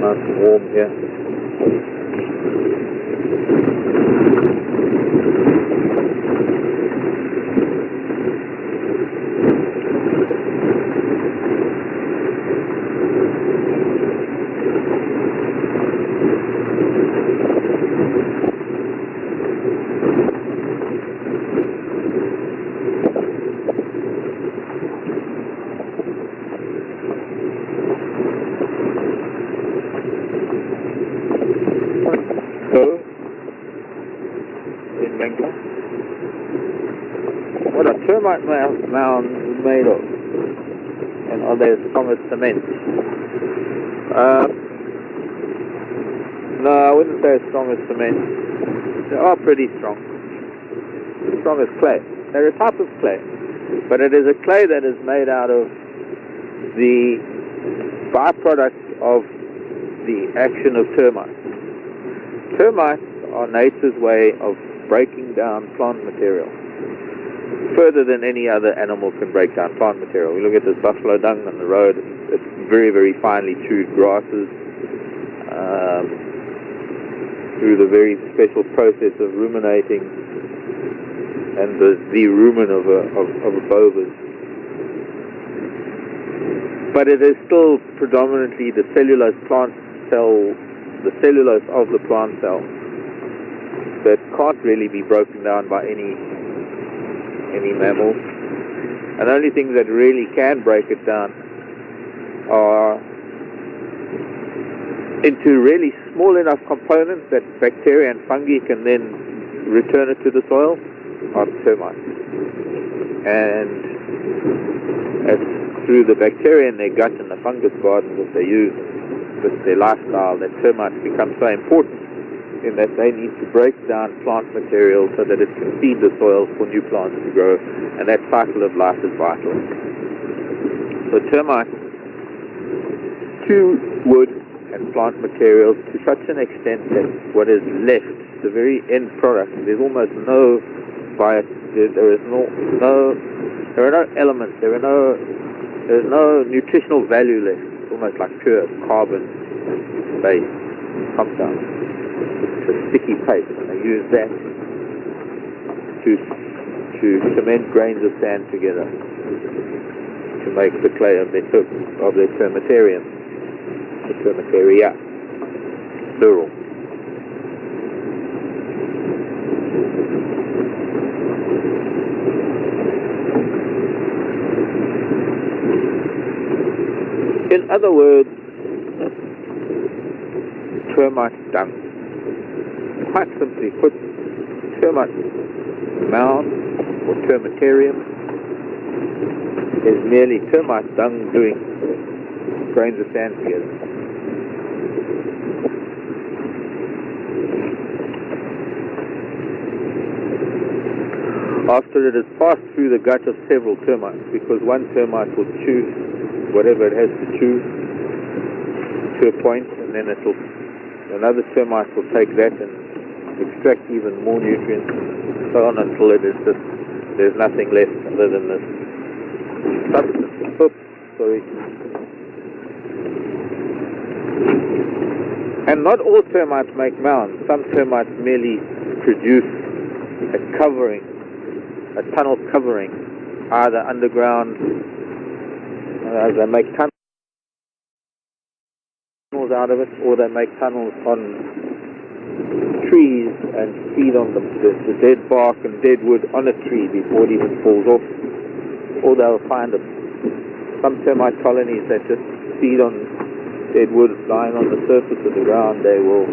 Nice and warm here. What are termite mounds made of? And are they as strong as cement? No, I wouldn't say as strong as cement. They are pretty strong. As strong as clay. They're a type of clay. But it is a clay that is made out of the byproduct of the action of termites. Termites are nature's way of breaking down plant material further than any other animal can break down plant material. We look at this buffalo dung on the road, it's very, very finely chewed grasses through the very special process of ruminating and the rumen of a bovis. But it is still predominantly the cellulose plant cell, the cellulose of the plant cell that can't really be broken down by any mammals. And the only things that really can break it down are into really small enough components that bacteria and fungi can then return it to the soil are termites. And it's through the bacteria in their gut and the fungus gardens that they use with their lifestyle that termites become so important, in that they need to break down plant material so that it can feed the soil for new plants to grow, and that cycle of life is vital. So termites chew wood and plant materials to such an extent that what is left, the very end product, there's almost no bias, there are no elements, there's no nutritional value left. It's almost like pure carbon-based compound. It's a sticky paste, and they use that to cement grains of sand together to make the clay of their termitarium, the termitaria, plural. In other words, termite dung. Quite simply put, termite mound or termitarium is merely termite dung doing grains of sand together. After it has passed through the gut of several termites, because one termite will chew whatever it has to chew to a point, and then it'll another termite will take that and extract even more nutrients, so on until it is just, there's nothing left other than this substance. Oops, sorry. And not all termites make mounds. Some termites merely produce a covering, a tunnel covering, either underground, they make tunnels out of it, or they make tunnels on trees and feed on the dead bark and dead wood on a tree before it even falls off. Or they'll find some termite colonies that just feed on dead wood lying on the surface of the ground. They will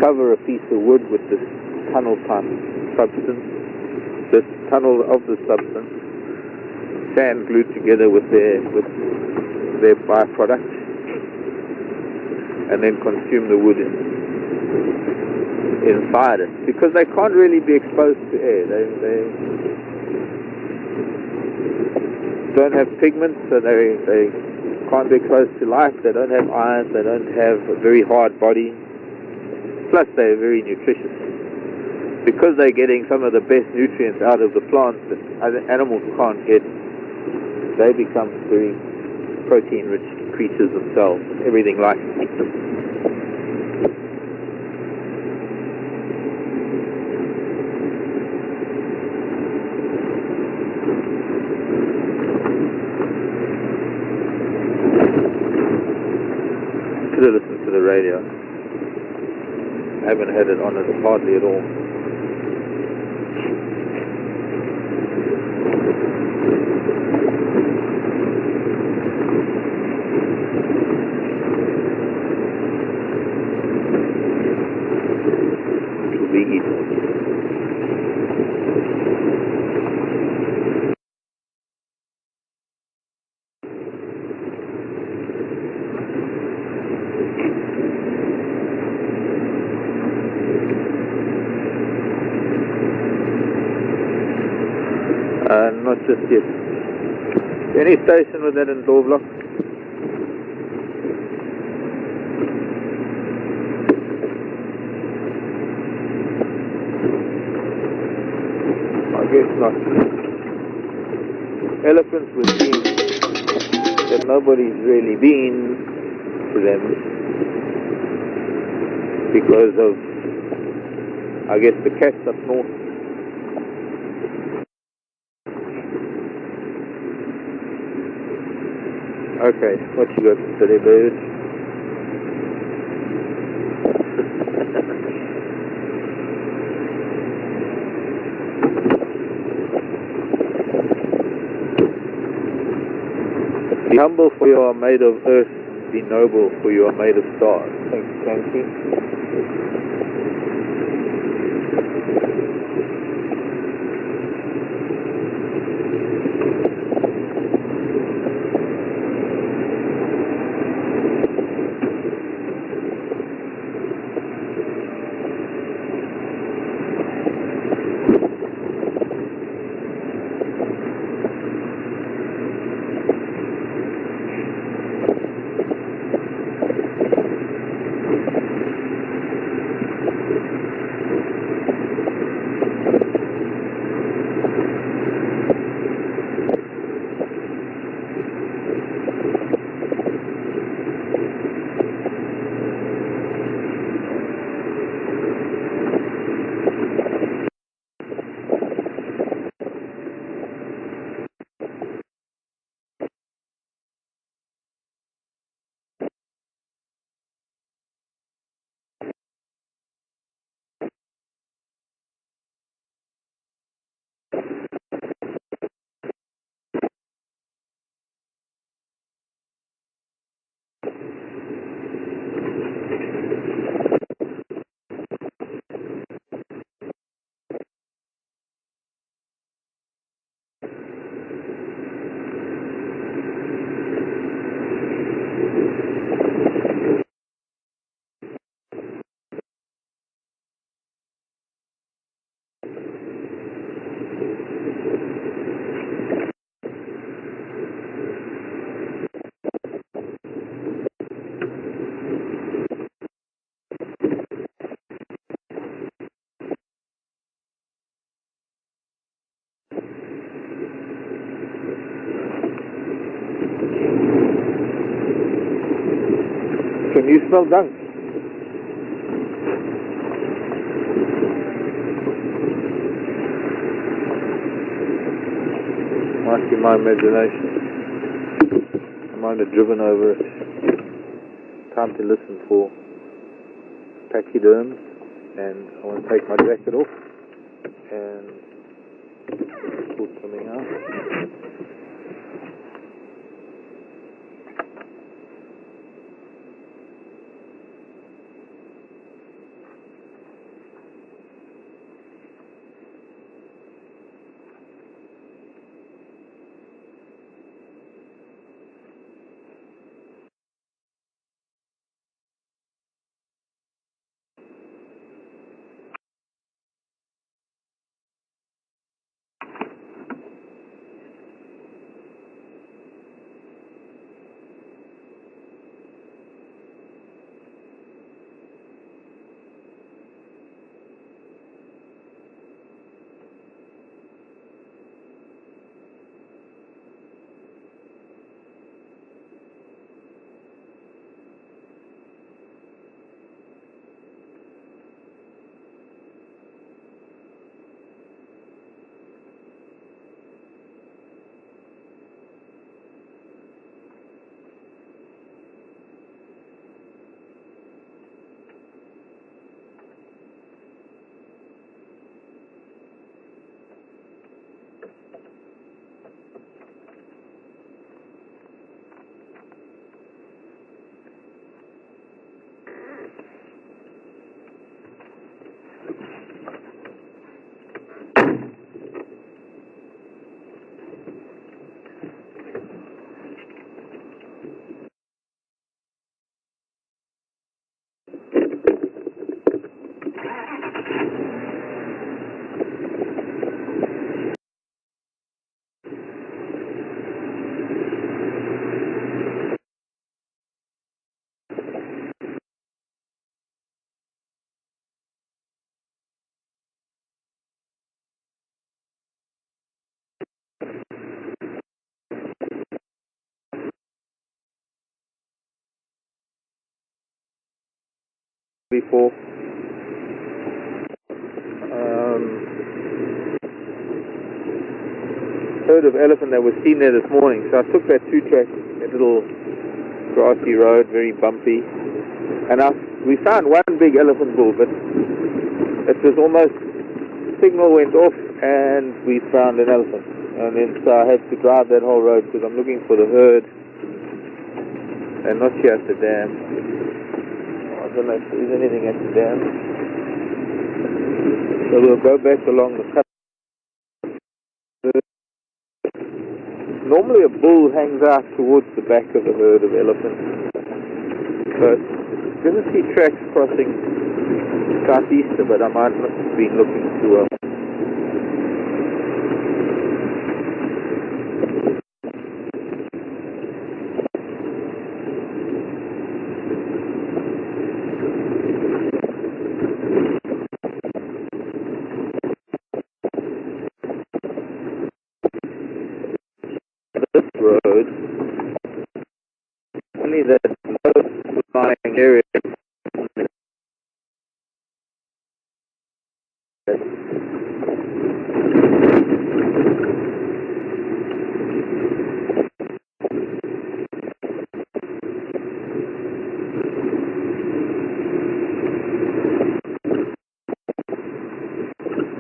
cover a piece of wood with this tunnel type substance, this tunnel of the substance, sand glued together with their byproduct, and then consume the wood inside it, because they can't really be exposed to air. They don't have pigments, so they can't be exposed to light. They don't have eyes. They don't have a very hard body. Plus, they're very nutritious. Because they're getting some of the best nutrients out of the plants that other animals can't get, they become very protein-rich creatures themselves. Everything likes to eat them. Should have listened to the radio. I haven't had it on hardly at all. Not just yet. Any station with that in door block? I guess not. Elephants with means that nobody's really been to them because of, I guess, the cats up north. Okay, what you got, silly bird? Be humble, for you are made of earth. Be noble, for you are made of stars. Thanks, Clancy. Can you smell dung? Might be my imagination. I might have driven over it. Time to listen for pachyderms, and I want to take my jacket off and pull something out. Before herd of elephant that was seen there this morning, so I took that 2-track, that little grassy road, very bumpy, and we found one big elephant bull, but it was almost, signal went off and we found an elephant, and then so I had to drive that whole road because I'm looking for the herd and not here at the dam. I don't know if there's anything at the dam, so we'll go back along the cut. Normally a bull hangs out towards the back of the herd of elephants, but didn't see tracks crossing southeaster, but I might not have been looking too well. Road, only the low-lying area.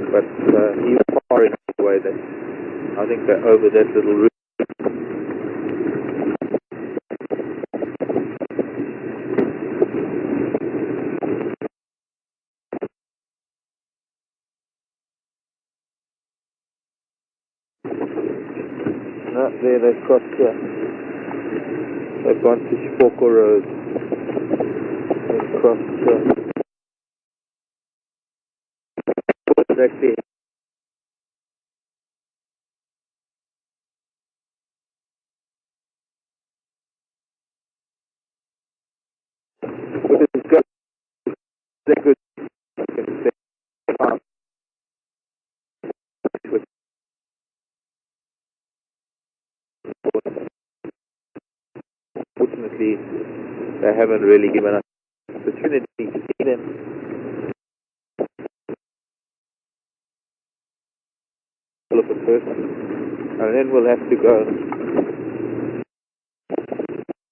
But even far enough away that I think they're over that little route. There they've crossed here. They've gone to Spoko Road. They've crossed exactly. Which is good. They're good. Fortunately, they haven't really given us opportunity to see them. Look at first, and then we'll have to go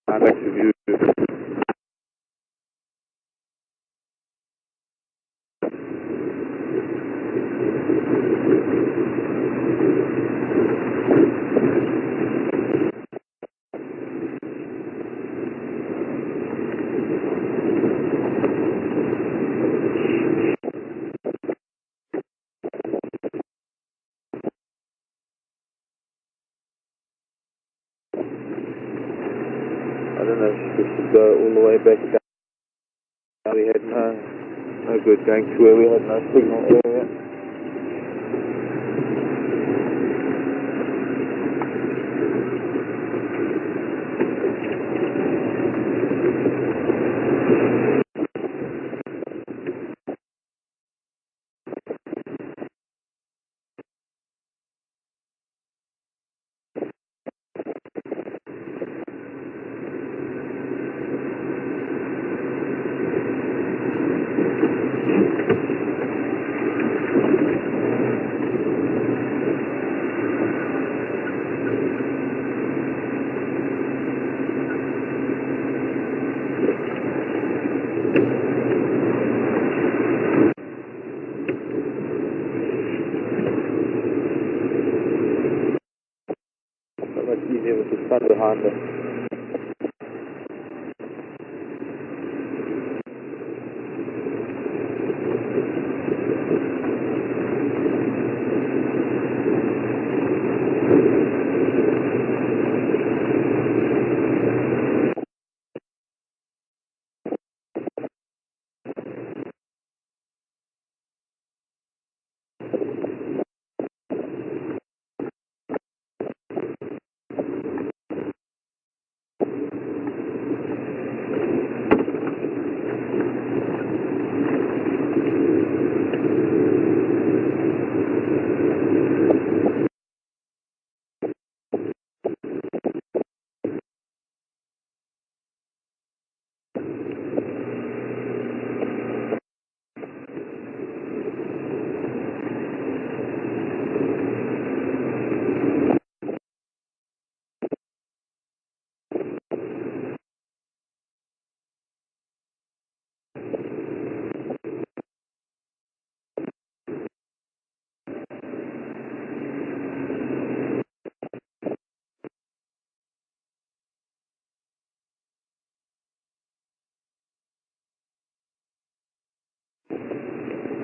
back to view. I don't know if we should go all the way back down. We had no good going to where we had no signal area. Much easier with the sun behind us.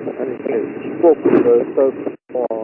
And it's spoke so far.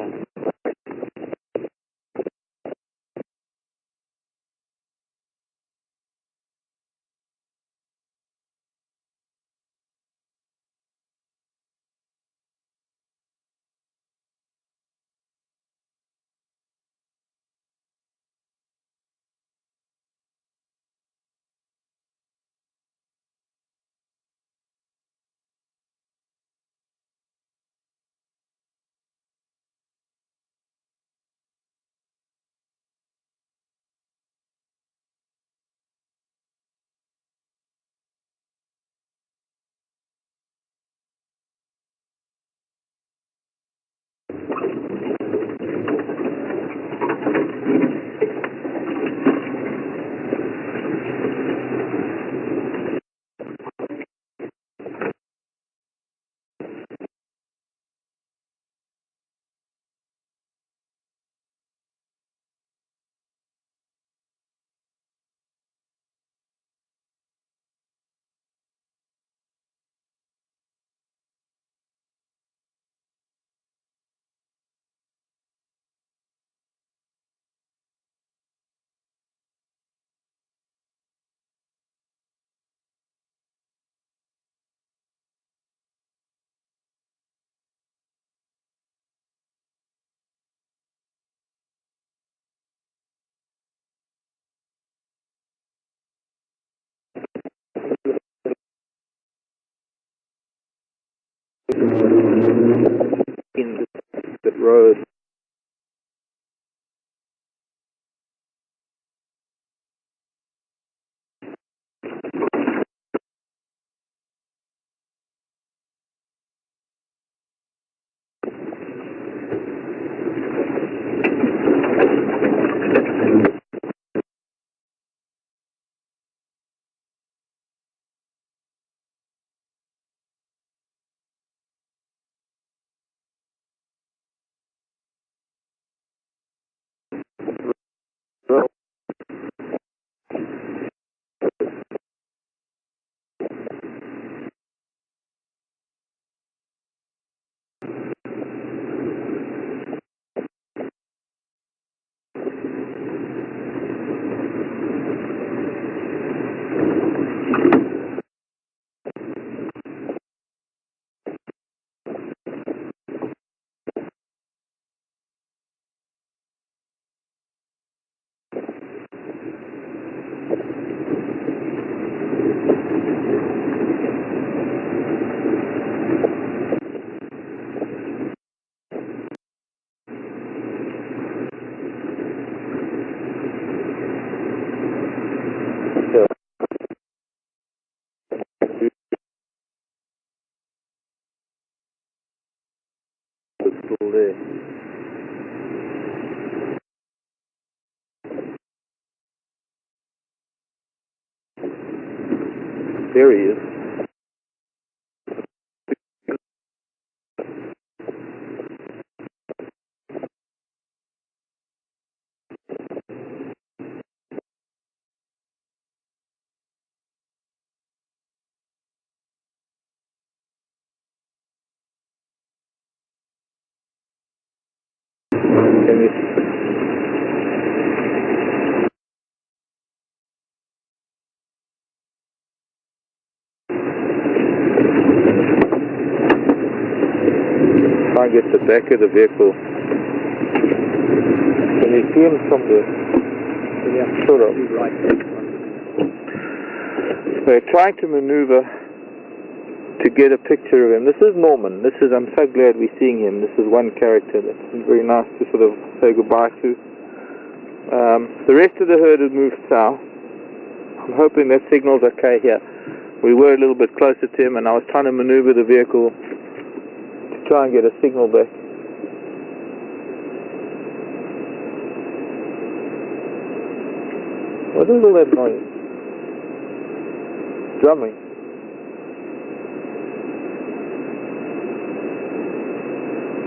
In the road. Still there. There he is. Can you try and get the back of the vehicle? Can you see him from the... Yeah, sort of. Right. We're trying to maneuver to get a picture of him. This is Norman. I'm so glad we're seeing him. This is one character that's very nice to sort of say goodbye to. The rest of the herd has moved south. I'm hoping that signal's okay here. We were a little bit closer to him, and I was trying to maneuver the vehicle to try and get a signal back. What is all that noise? Drumming.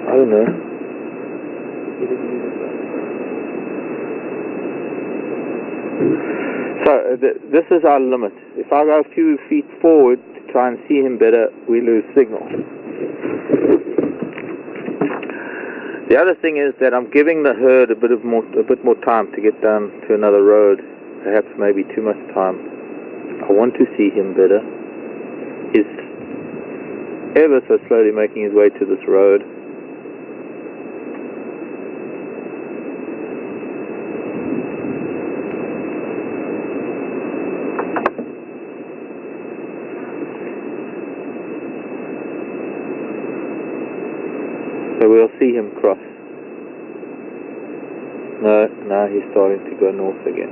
I don't know. So this is our limit. If I go a few feet forward to try and see him better, we lose signal. The other thing is that I'm giving the herd a bit more time to get down to another road. Perhaps maybe too much time. I want to see him better. He's ever so slowly making his way to this road. So we'll see him cross. No, now he's starting to go north again.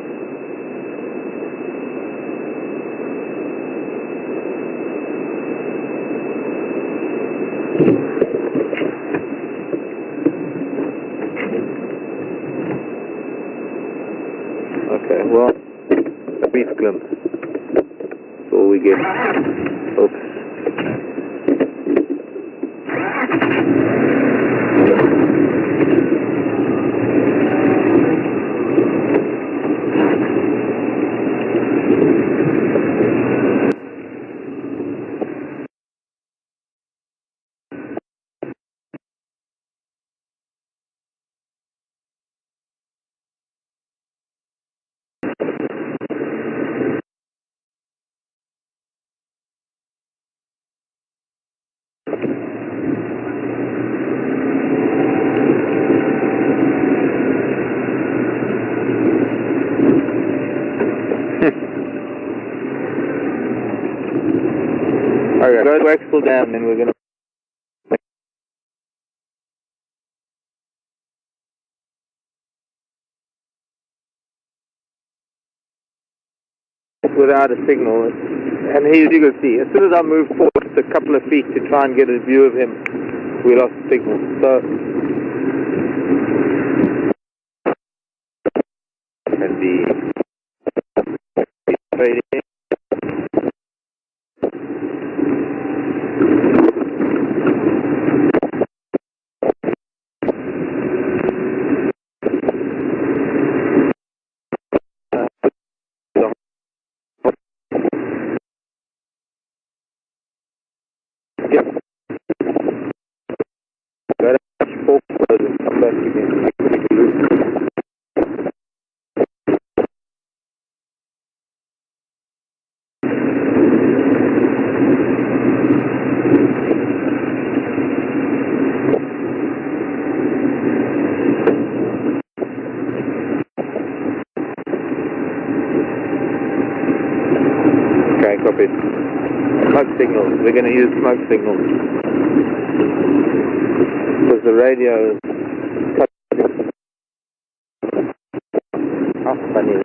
Okay, well, a brief glimpse. That's all we get. Oops. Alright, go to Waxpool Dam, and we're going to without a signal. And here you can see, as soon as I moved forward a couple of feet to try and get a view of him, we lost the signal. So, and the back again. Okay, copy. Smoke signals. We're going to use smoke signals. Because the radio is how funny.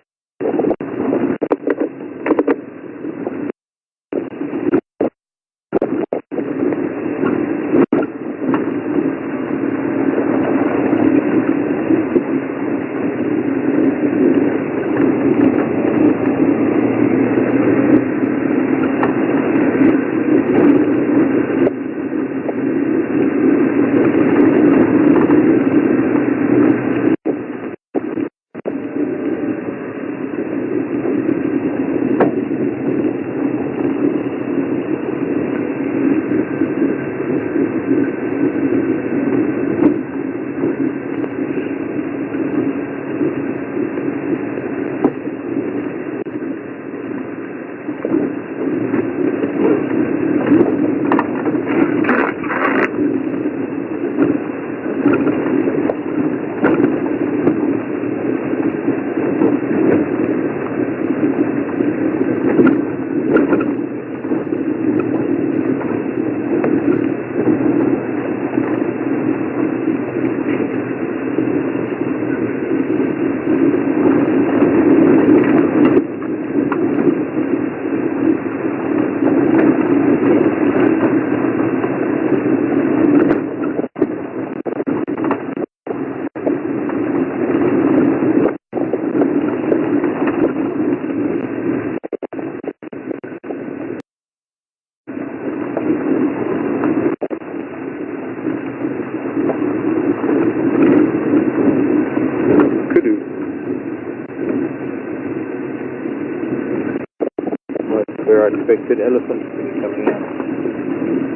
Where I expected elephants to be coming out.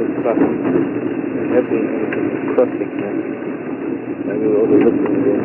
It's fun. Heavy crossing here. Maybe we'll be looking again.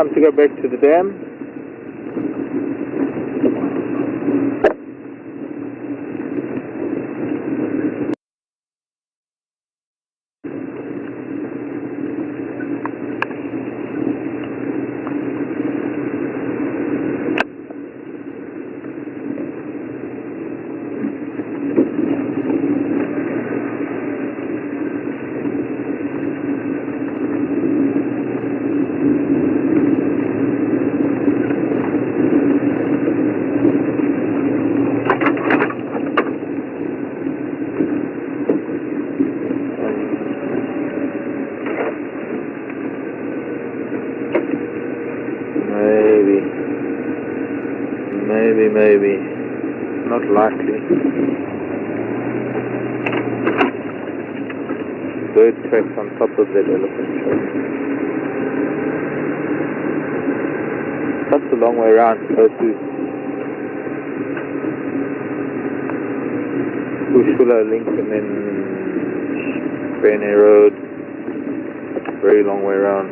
Time to go back to the dam. Maybe. Not likely. Bird tracks on top of that elephant track. That's a long way around to go to Bushwillow Link and then Bene Road. Very long way around.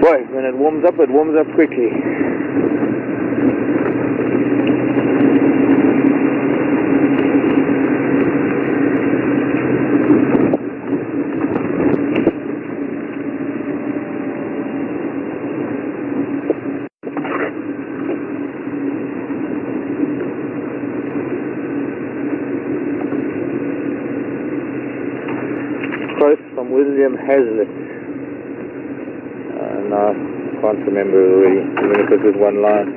Boy, when it warms up quickly. Quote from William Hazlitt. No, I can't remember it already, even if it was one line.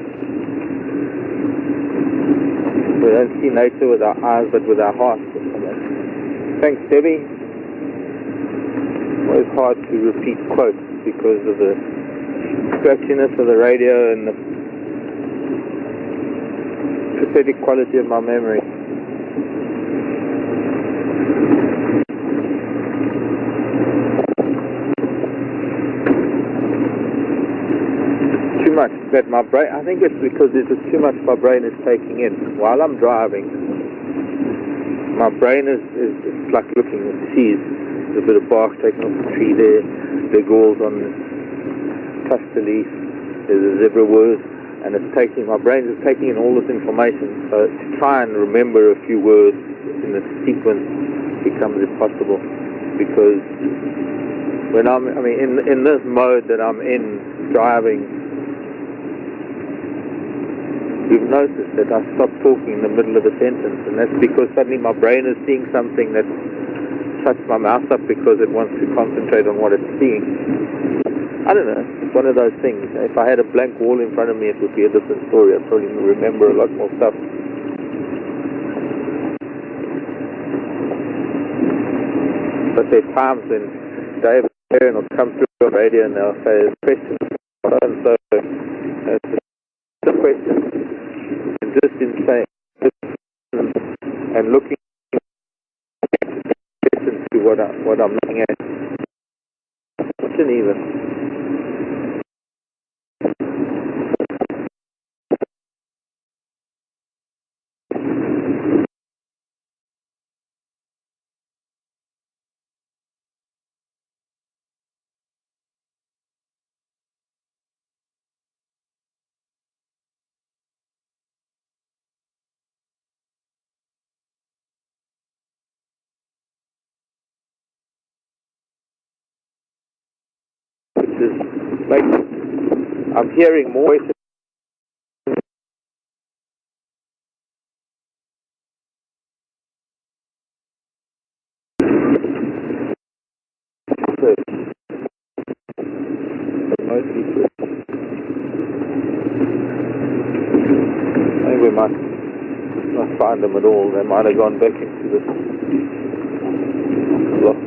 We don't see nature with our eyes, but with our hearts. Thanks, Debbie. Always hard to repeat quotes because of the scratchiness of the radio and the pathetic quality of my memory. Much that my brain, I think it's because there's just too much my brain is taking in. While I'm driving, my brain is like looking, it sees there's a bit of bark taken off the tree there, the galls on the cluster leaf, there's a zebra word, and it's taking, my brain is taking in all this information, so to try and remember a few words in the sequence becomes impossible, because when in this mode that I'm in driving, you've noticed that I stop talking in the middle of a sentence, and that's because suddenly my brain is seeing something that shuts my mouth up because it wants to concentrate on what it's seeing. I don't know, it's one of those things. If I had a blank wall in front of me, it would be a different story. I'd probably remember a lot more stuff. But there's times when Dave and Karen will come through the radio and they'll say, questions, and so it's the question. And just in saying and looking to what I'm looking at, listen even. Which is like I'm hearing more voices search. Mostly search. I think we might not find them at all. They might have gone back into this block.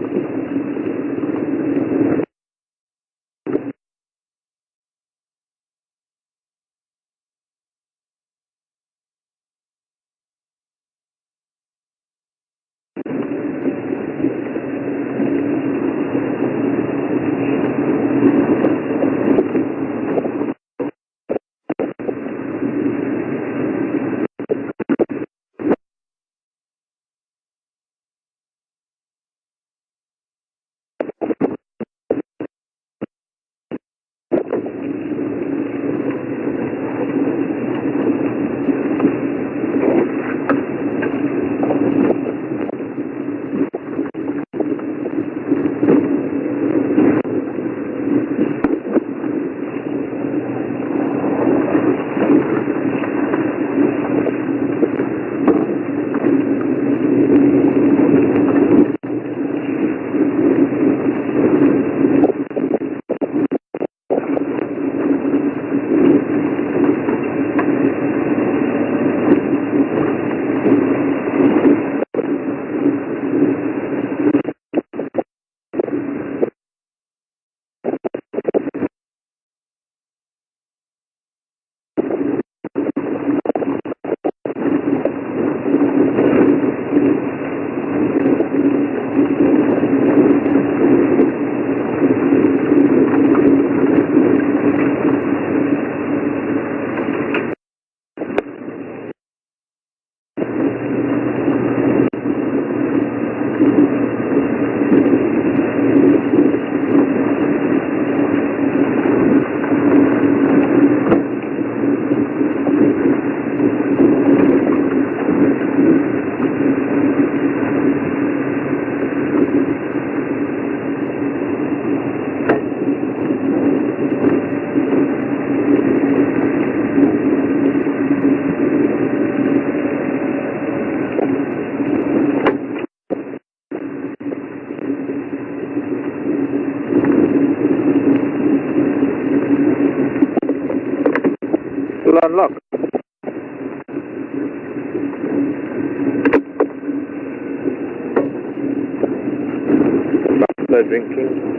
Unlock. No drinking.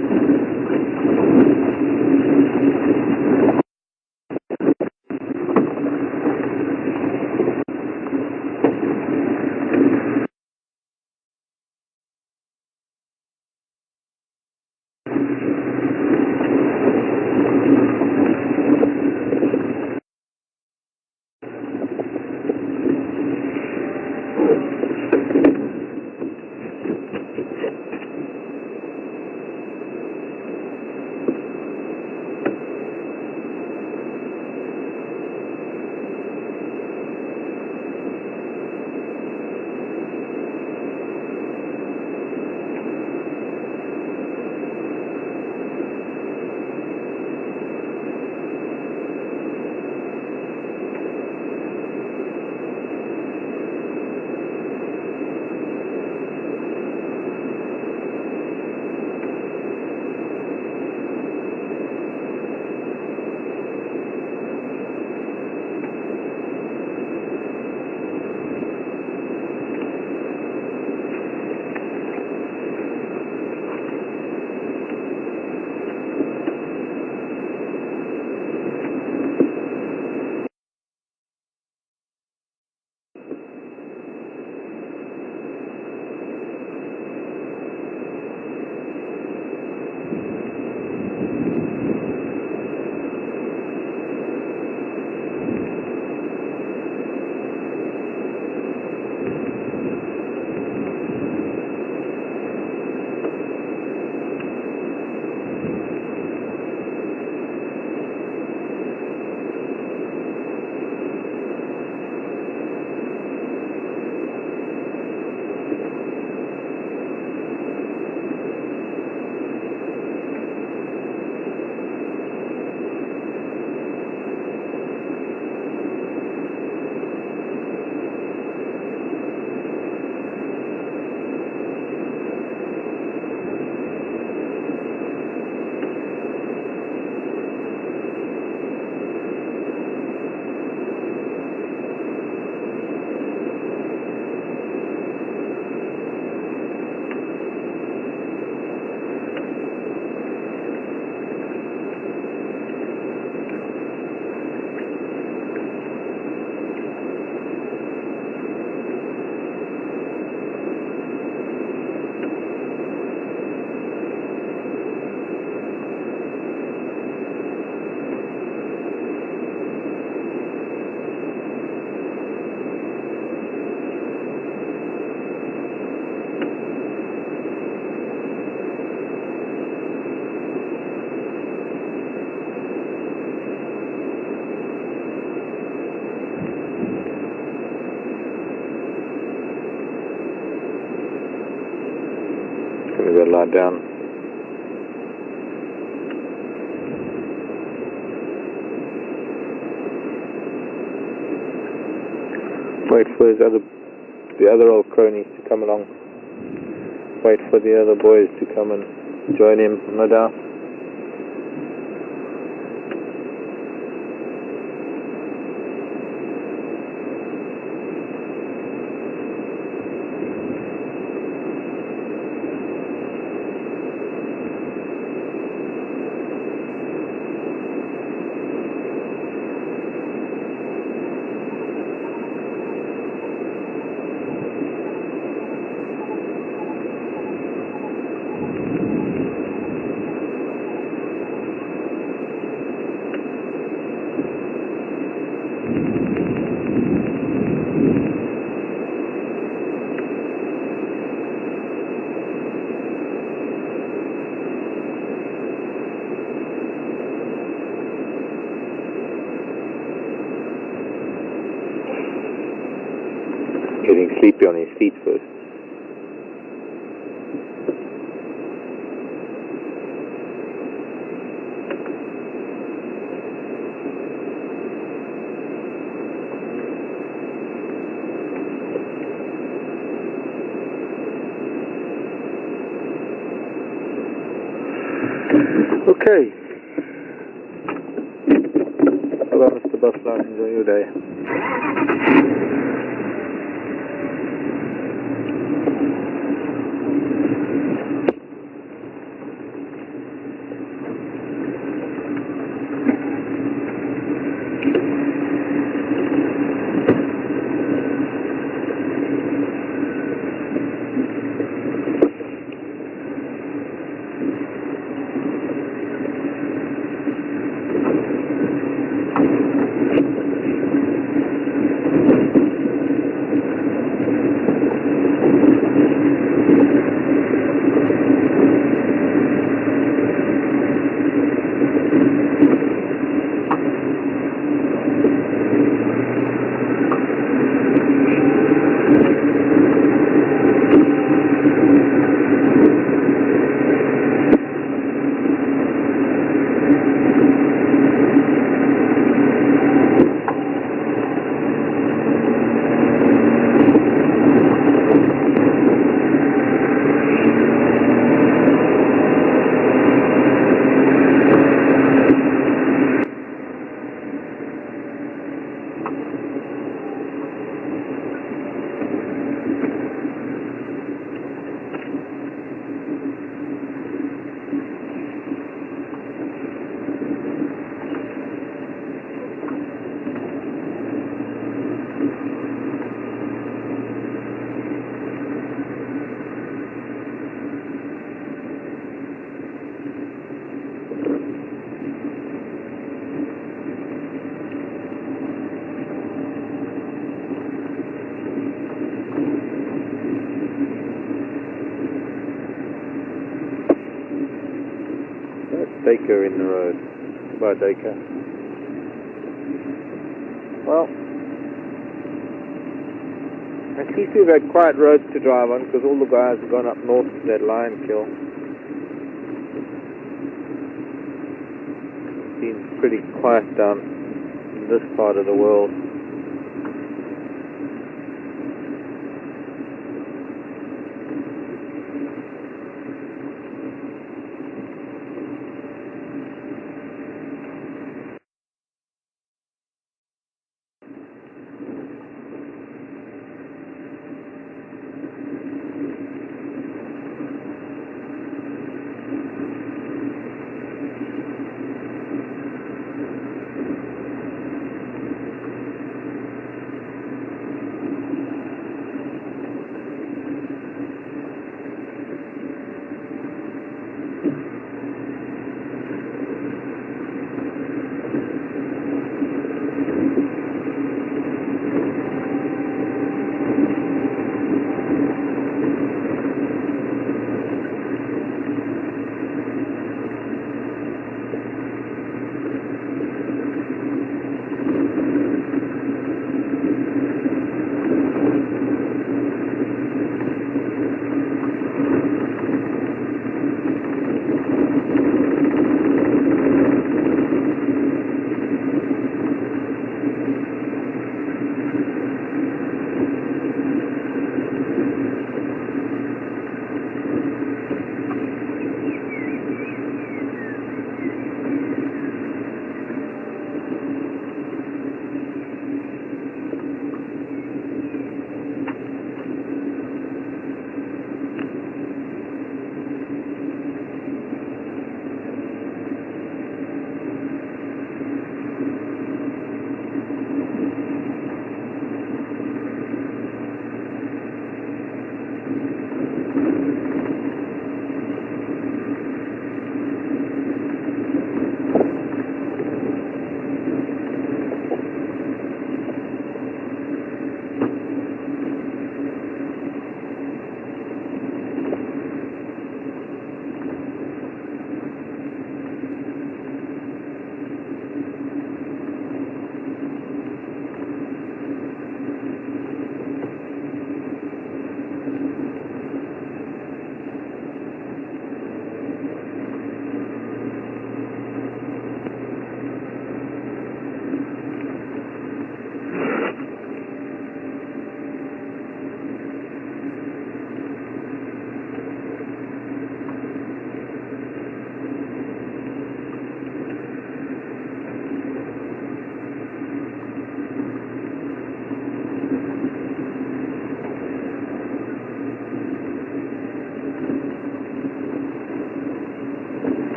lie down. Wait for the other old cronies to come along. Wait for the other boys to come and join him, no doubt. Getting sleepy on his feet first. Okay. Hello, Mr. Buslight. Enjoy your day. Daker in the road. Goodbye, Daker. Well, at least we've had quiet roads to drive on because all the guys have gone up north to that lion kill. It's been pretty quiet down in this part of the world.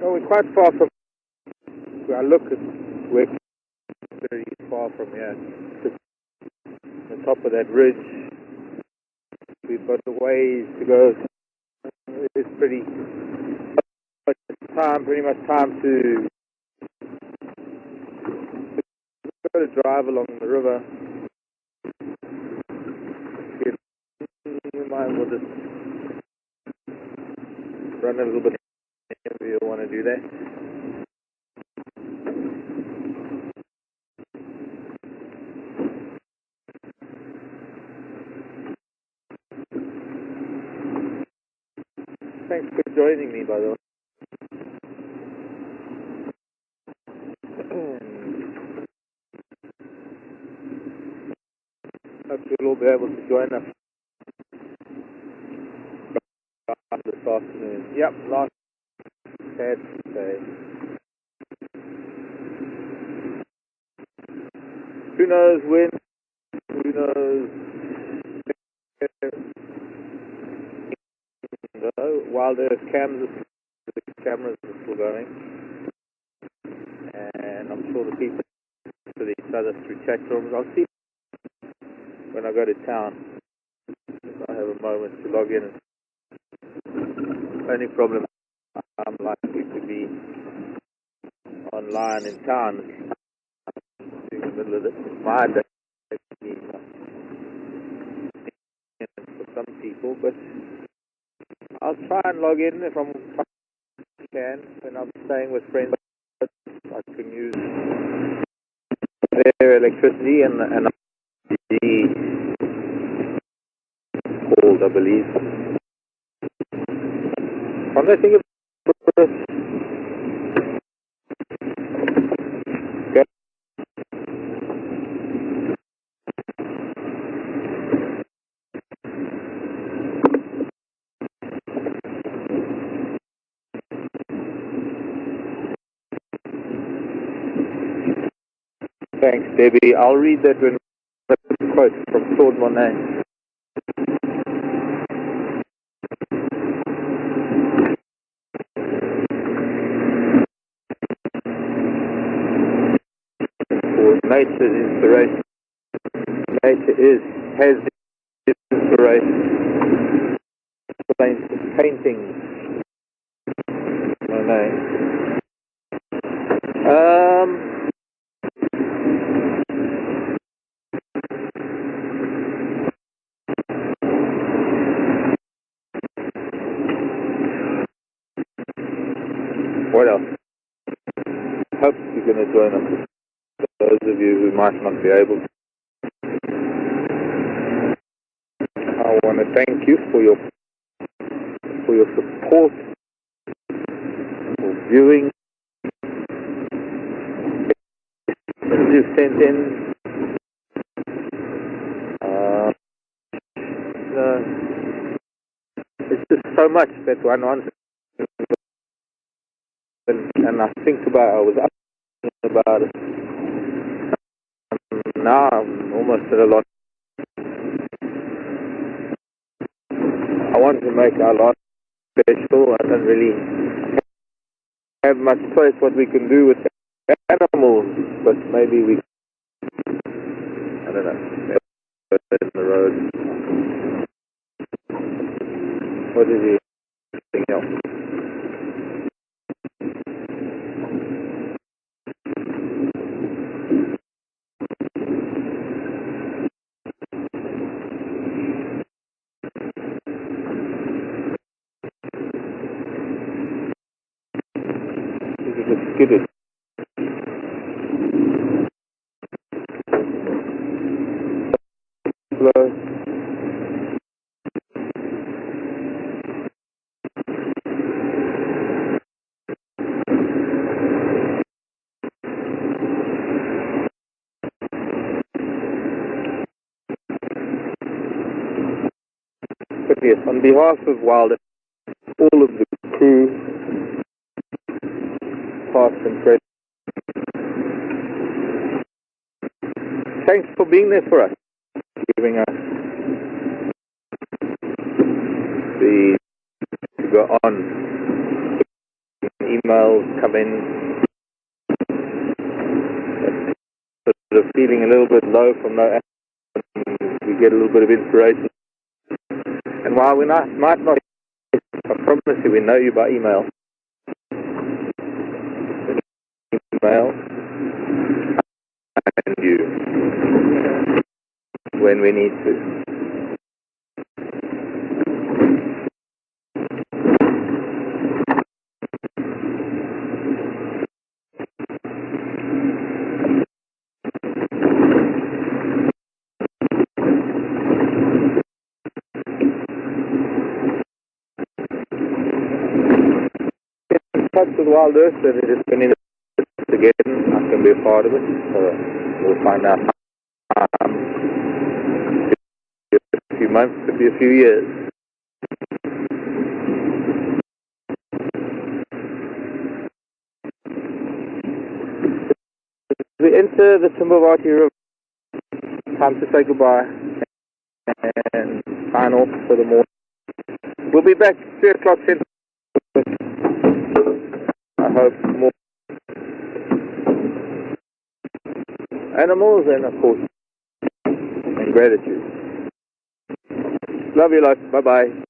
Oh, we're quite far from. I look at we're very far from here. The top of that ridge. We've got a ways to go. It's pretty much time to drive along the river. You might as well just run a little bit if you want to do that. Thanks for joining me, by the way. Hope you'll all be able to join us this afternoon. Yep, last Saturday. Who knows when? Who knows? While the cameras are still going, and I'm sure the people to each other through chat rooms. I'll see when I go to town. If I have a moment to log in. Only problem, I'm likely to be online in town in the middle of my day for some people, but I'll try and log in if I can. When I'm staying with friends, I can use their electricity and the called, I believe. One more thing about okay. Thanks, Debbie. I'll read that when the quote from Thornybush. Nature's inspiration. Nature has inspiration. Paintings. What else? Hope you're going to join us. Those of you who might not be able to. I want to thank you for your support, for viewing. You've sent in. It's just so much that one wants. And I think I was up about it. Now I'm almost at a lot. I want to make our life special. I don't really have much choice what we can do with animals, but maybe we, I don't know, in the road. What is the thing else? Skidded. Hello. But yes, on behalf of Wilder, all of the crew, past and present, thanks for being there for us, giving us to go on, emails come in, sort of feeling a little bit low from no action, we get a little bit of inspiration. And while we might not, I promise you, we know you by email. Email and you when we need to. Touch with Wild Earth, and it has been in again. I can be a part of it, so we'll find out. A few months, could be a few years. As we enter the Thornybush River, time to say goodbye and sign off for the morning. We'll be back 3 o'clock Central. I hope more animals and, of course, and gratitude. Love you lot. Bye-bye.